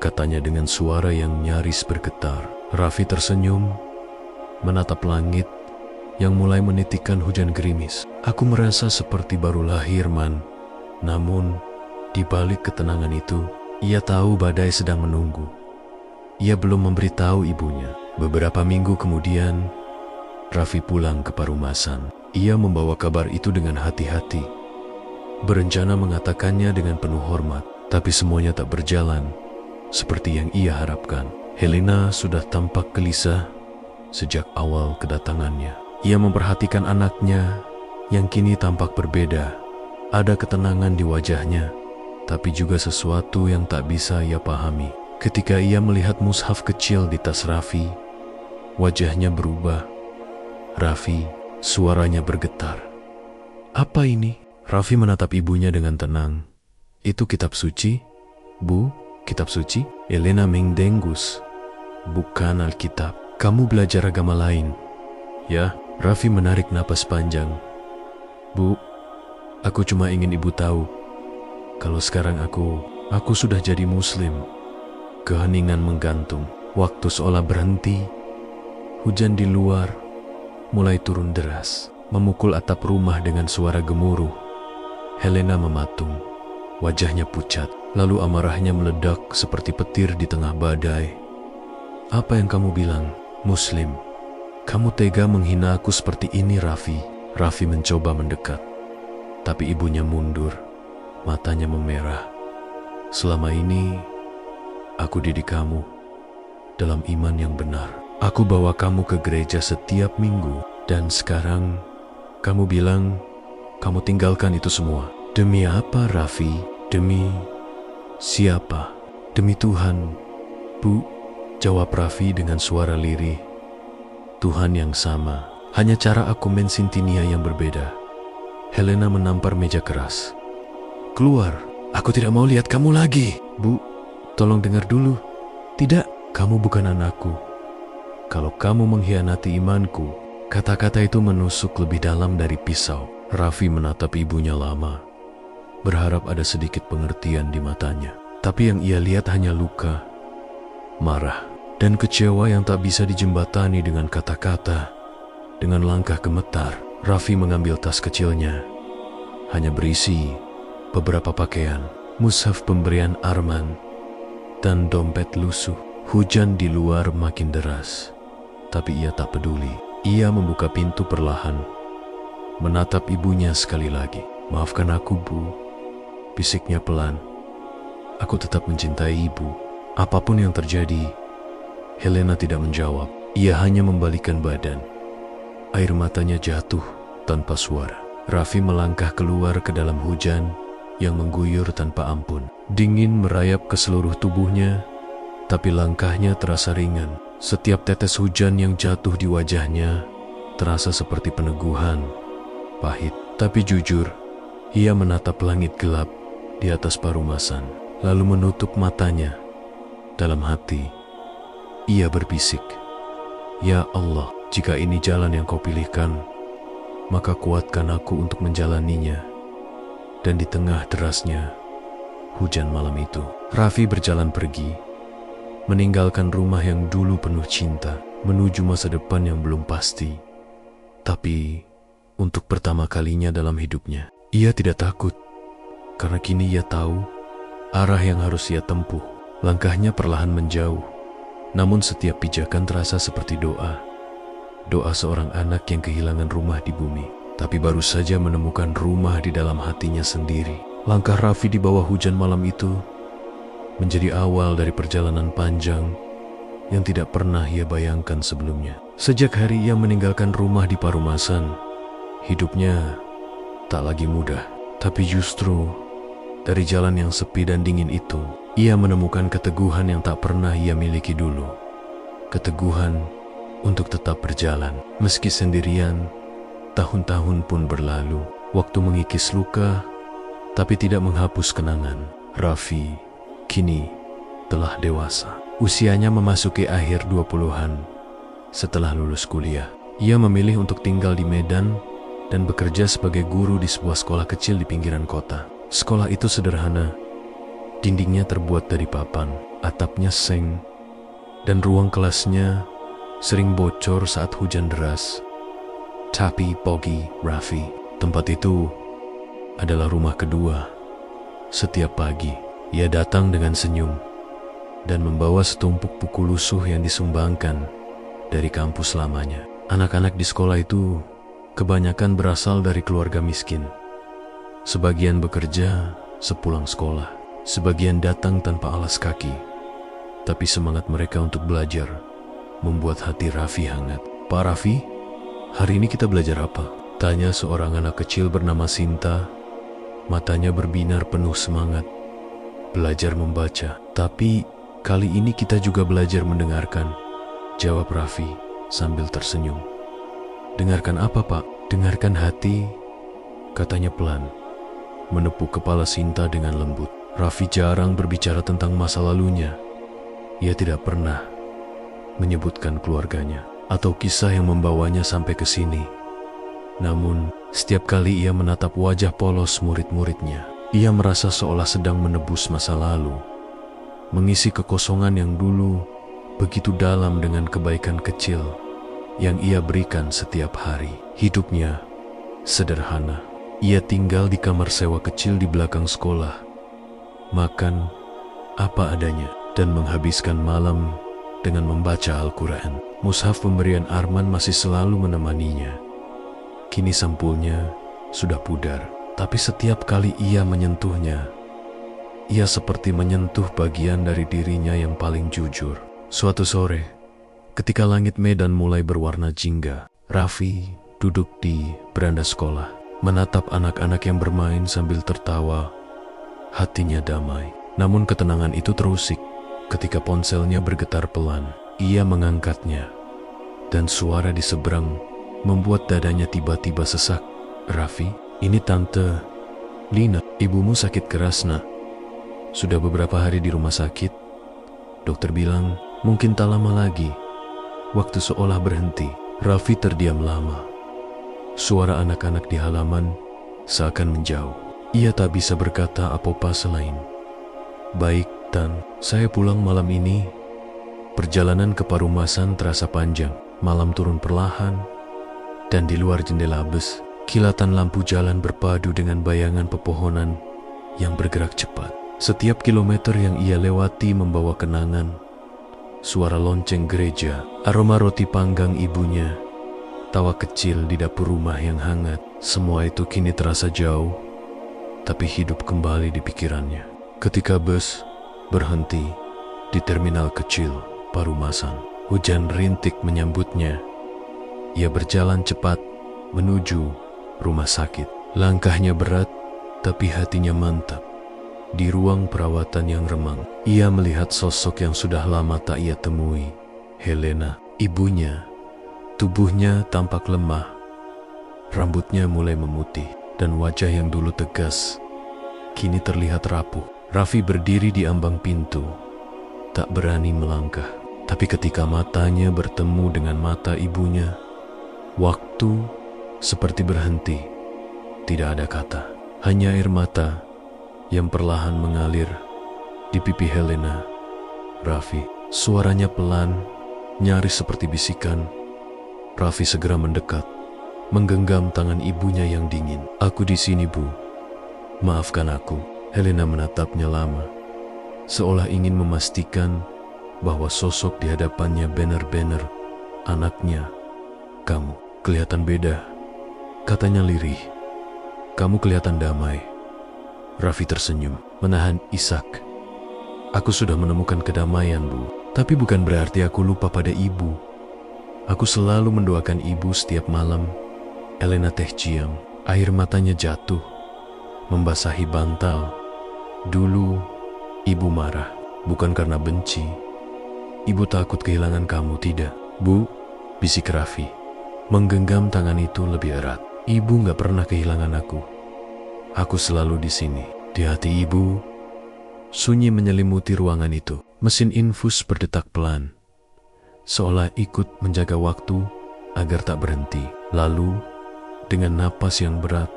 katanya dengan suara yang nyaris bergetar. Raffi tersenyum, menatap langit yang mulai menitikkan hujan gerimis. "Aku merasa seperti baru lahir, Man." Namun, di balik ketenangan itu, ia tahu badai sedang menunggu. Ia belum memberitahu ibunya. Beberapa minggu kemudian, Raffi pulang ke Parumasan. Ia membawa kabar itu dengan hati-hati, berencana mengatakannya dengan penuh hormat, tapi semuanya tak berjalan seperti yang ia harapkan. Helena sudah tampak gelisah sejak awal kedatangannya. Ia memperhatikan anaknya yang kini tampak berbeda. Ada ketenangan di wajahnya, tapi juga sesuatu yang tak bisa ia pahami. Ketika ia melihat mushaf kecil di tas Raffi, wajahnya berubah. "Raffi," suaranya bergetar. "Apa ini?" Raffi menatap ibunya dengan tenang. "Itu kitab suci, Bu." "Kitab suci?" Helena mengdengus. "Bukan Alkitab. Kamu belajar agama lain." "Ya." Raffi menarik napas panjang. "Bu, aku cuma ingin ibu tahu, kalau sekarang aku sudah jadi muslim." Keheningan menggantung. Waktu seolah berhenti. Hujan di luar mulai turun deras, memukul atap rumah dengan suara gemuruh. Helena mematung, wajahnya pucat, lalu amarahnya meledak seperti petir di tengah badai. "Apa yang kamu bilang? Muslim? Kamu tega menghina aku seperti ini, Raffi?" Raffi mencoba mendekat, tapi ibunya mundur, matanya memerah. "Selama ini, aku didik kamu dalam iman yang benar. Aku bawa kamu ke gereja setiap minggu, dan sekarang kamu bilang kamu tinggalkan itu semua. Demi apa, Raffi? Demi siapa?" "Demi Tuhan, Bu," jawab Raffi dengan suara lirih. "Tuhan yang sama, hanya cara aku mensintinia yang berbeda." Helena menampar meja keras. "Keluar, aku tidak mau lihat kamu lagi." "Bu, tolong dengar dulu." "Tidak, kamu bukan anakku. Kalau kamu mengkhianati imanku." Kata-kata itu menusuk lebih dalam dari pisau. Raffi menatap ibunya lama, berharap ada sedikit pengertian di matanya. Tapi yang ia lihat hanya luka, marah, dan kecewa yang tak bisa dijembatani dengan kata-kata. Dengan langkah gemetar, Raffi mengambil tas kecilnya. Hanya berisi beberapa pakaian, mushaf pemberian Arman, dan dompet lusuh. Hujan di luar makin deras, tapi ia tak peduli. Ia membuka pintu perlahan, menatap ibunya sekali lagi. "Maafkan aku, Bu," bisiknya pelan. "Aku tetap mencintai ibu, apapun yang terjadi." Helena tidak menjawab. Ia hanya membalikkan badan. Air matanya jatuh tanpa suara. Raffi melangkah keluar ke dalam hujan yang mengguyur tanpa ampun. Dingin merayap ke seluruh tubuhnya, tapi langkahnya terasa ringan. Setiap tetes hujan yang jatuh di wajahnya terasa seperti peneguhan, pahit. Tapi jujur, ia menatap langit gelap di atas Parumasan, lalu menutup matanya. Dalam hati, ia berbisik, "Ya Allah, jika ini jalan yang kau pilihkan, maka kuatkan aku untuk menjalaninya." Dan di tengah derasnya hujan malam itu, Raffi berjalan pergi, meninggalkan rumah yang dulu penuh cinta, menuju masa depan yang belum pasti. Tapi untuk pertama kalinya dalam hidupnya, ia tidak takut, karena kini ia tahu arah yang harus ia tempuh. Langkahnya perlahan menjauh, namun setiap pijakan terasa seperti doa. Doa seorang anak yang kehilangan rumah di bumi, tapi baru saja menemukan rumah di dalam hatinya sendiri. Langkah Raffi di bawah hujan malam itu menjadi awal dari perjalanan panjang yang tidak pernah ia bayangkan sebelumnya. Sejak hari ia meninggalkan rumah di Parumasan, hidupnya tak lagi mudah. Tapi justru dari jalan yang sepi dan dingin itu, ia menemukan keteguhan yang tak pernah ia miliki dulu. keteguhan untuk tetap berjalan. Meski sendirian, tahun-tahun pun berlalu. Waktu mengikis luka, tapi tidak menghapus kenangan. Raffi kini telah dewasa. Usianya memasuki akhir 20-an. Setelah lulus kuliah, ia memilih untuk tinggal di Medan dan bekerja sebagai guru di sebuah sekolah kecil di pinggiran kota. Sekolah itu sederhana. Dindingnya terbuat dari papan, atapnya seng, dan ruang kelasnya sering bocor saat hujan deras. Tapi bagi Raffi, tempat itu adalah rumah kedua. Setiap pagi, ia datang dengan senyum dan membawa setumpuk buku lusuh yang disumbangkan dari kampus lamanya. Anak-anak di sekolah itu kebanyakan berasal dari keluarga miskin. Sebagian bekerja sepulang sekolah, sebagian datang tanpa alas kaki. Tapi semangat mereka untuk belajar membuat hati Raffi hangat. "Pak Raffi, hari ini kita belajar apa?" tanya seorang anak kecil bernama Sinta. Matanya berbinar penuh semangat. "Belajar membaca, tapi kali ini kita juga belajar mendengarkan," jawab Raffi sambil tersenyum. "Dengarkan apa, Pak?" "Dengarkan hati," katanya pelan, menepuk kepala Sinta dengan lembut. Raffi jarang berbicara tentang masa lalunya. Ia tidak pernah menyebutkan keluarganya atau kisah yang membawanya sampai ke sini. Namun, setiap kali ia menatap wajah polos murid-muridnya, ia merasa seolah sedang menebus masa lalu, mengisi kekosongan yang dulu begitu dalam dengan kebaikan kecil yang ia berikan setiap hari. Hidupnya sederhana. Ia tinggal di kamar sewa kecil di belakang sekolah, makan apa adanya, dan menghabiskan malam dengan membaca Al-Quran. Mushaf pemberian Arman masih selalu menemaninya. Kini sampulnya sudah pudar, tapi setiap kali ia menyentuhnya, ia seperti menyentuh bagian dari dirinya yang paling jujur. Suatu sore, ketika langit Medan mulai berwarna jingga, Raffi duduk di beranda sekolah, menatap anak-anak yang bermain sambil tertawa. Hatinya damai. Namun ketenangan itu terusik ketika ponselnya bergetar pelan. Ia mengangkatnya, dan suara di seberang membuat dadanya tiba-tiba sesak. "Raffi, ini Tante Lina. Ibumu sakit keras, nak. Sudah beberapa hari di rumah sakit. Dokter bilang mungkin tak lama lagi." Waktu seolah berhenti. Raffi terdiam lama. Suara anak-anak di halaman seakan menjauh. Ia tak bisa berkata apa-apa selain, "Baik, Tan, saya pulang malam ini." Perjalanan ke Parumasan terasa panjang. Malam turun perlahan, dan di luar jendela bus, kilatan lampu jalan berpadu dengan bayangan pepohonan yang bergerak cepat. Setiap kilometer yang ia lewati membawa kenangan. Suara lonceng gereja, aroma roti panggang ibunya, tawa kecil di dapur rumah yang hangat. Semua itu kini terasa jauh, tapi hidup kembali di pikirannya. Ketika bus berhenti di terminal kecil Parumasan, hujan rintik menyambutnya. Ia berjalan cepat menuju rumah sakit. Langkahnya berat, tapi hatinya mantap. Di ruang perawatan yang remang, ia melihat sosok yang sudah lama tak ia temui, Helena, ibunya. Tubuhnya tampak lemah, rambutnya mulai memutih, dan wajah yang dulu tegas kini terlihat rapuh. Raffi berdiri di ambang pintu, tak berani melangkah. Tapi ketika matanya bertemu dengan mata ibunya, waktu seperti berhenti. Tidak ada kata, hanya air mata yang perlahan mengalir di pipi Helena. "Raffi," suaranya pelan, nyaris seperti bisikan. Raffi segera mendekat, menggenggam tangan ibunya yang dingin. "Aku di sini, Bu. Maafkan aku." Helena menatapnya lama, seolah ingin memastikan bahwa sosok di hadapannya benar-benar anaknya. "Kamu kelihatan beda," katanya lirih. "Kamu kelihatan damai." Raffi tersenyum, menahan isak. "Aku sudah menemukan kedamaian, Bu. Tapi bukan berarti aku lupa pada ibu. Aku selalu mendoakan ibu setiap malam." Helena terdiam, air matanya jatuh, membasahi bantal. Dulu, ibu marah, bukan karena benci, Ibu takut kehilangan kamu, tidak? Bu, bisik Raffi, menggenggam tangan itu lebih erat. Ibu gak pernah kehilangan aku. Aku selalu di sini. Di hati ibu, sunyi menyelimuti ruangan itu. Mesin infus berdetak pelan, seolah ikut menjaga waktu agar tak berhenti. Lalu, dengan napas yang berat,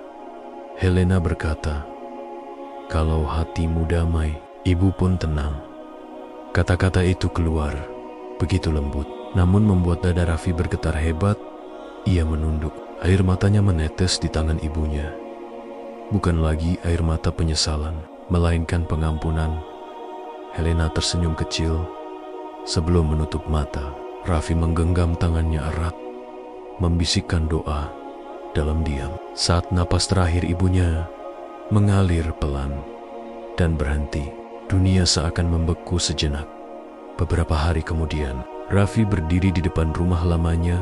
Helena berkata, "Kalau hatimu damai, ibu pun tenang." Kata-kata itu keluar begitu lembut, namun membuat dada Raffi bergetar hebat. Ia menunduk. Air matanya menetes di tangan ibunya. Bukan lagi air mata penyesalan, melainkan pengampunan. Helena tersenyum kecil sebelum menutup mata. Raffi menggenggam tangannya erat, membisikkan doa dalam diam. Saat napas terakhir ibunya mengalir pelan dan berhenti, dunia seakan membeku sejenak. Beberapa hari kemudian, Raffi berdiri di depan rumah lamanya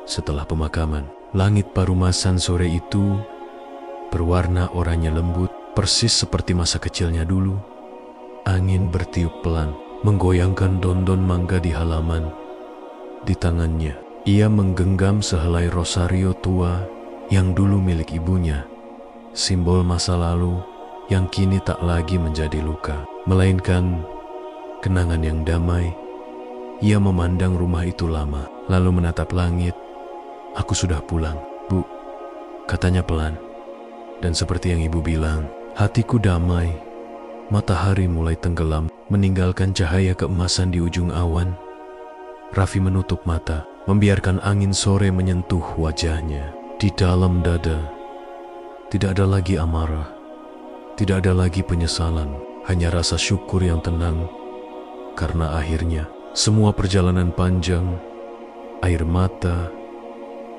setelah pemakaman. Langit Parumasan sore itu berwarna oranye lembut, persis seperti masa kecilnya dulu. Angin bertiup pelan, menggoyangkan daun-daun mangga di halaman. Di tangannya, ia menggenggam sehelai rosario tua yang dulu milik ibunya, simbol masa lalu yang kini tak lagi menjadi luka, melainkan kenangan yang damai. Ia memandang rumah itu lama, lalu menatap langit. "Aku sudah pulang, Bu," katanya pelan. Dan seperti yang ibu bilang, hatiku damai. Matahari mulai tenggelam, meninggalkan cahaya keemasan di ujung awan. Raffi menutup mata, membiarkan angin sore menyentuh wajahnya. Di dalam dada, tidak ada lagi amarah, tidak ada lagi penyesalan, hanya rasa syukur yang tenang. Karena akhirnya, semua perjalanan panjang, air mata,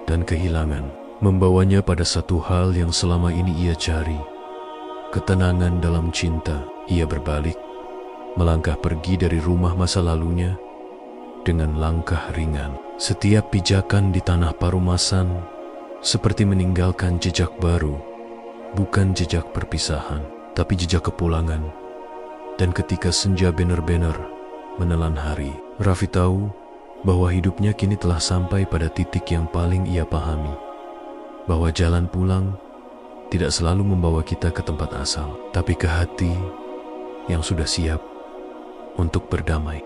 dan kehilangan membawanya pada satu hal yang selama ini ia cari. Ketenangan dalam cinta. Ia berbalik, melangkah pergi dari rumah masa lalunya dengan langkah ringan. Setiap pijakan di tanah Parumasan seperti meninggalkan jejak baru, bukan jejak perpisahan, tapi jejak kepulangan. Dan ketika senja benar-benar menelan hari, Raffi tahu bahwa hidupnya kini telah sampai pada titik yang paling ia pahami, bahwa jalan pulang tidak selalu membawa kita ke tempat asal, tapi ke hati yang sudah siap untuk berdamai.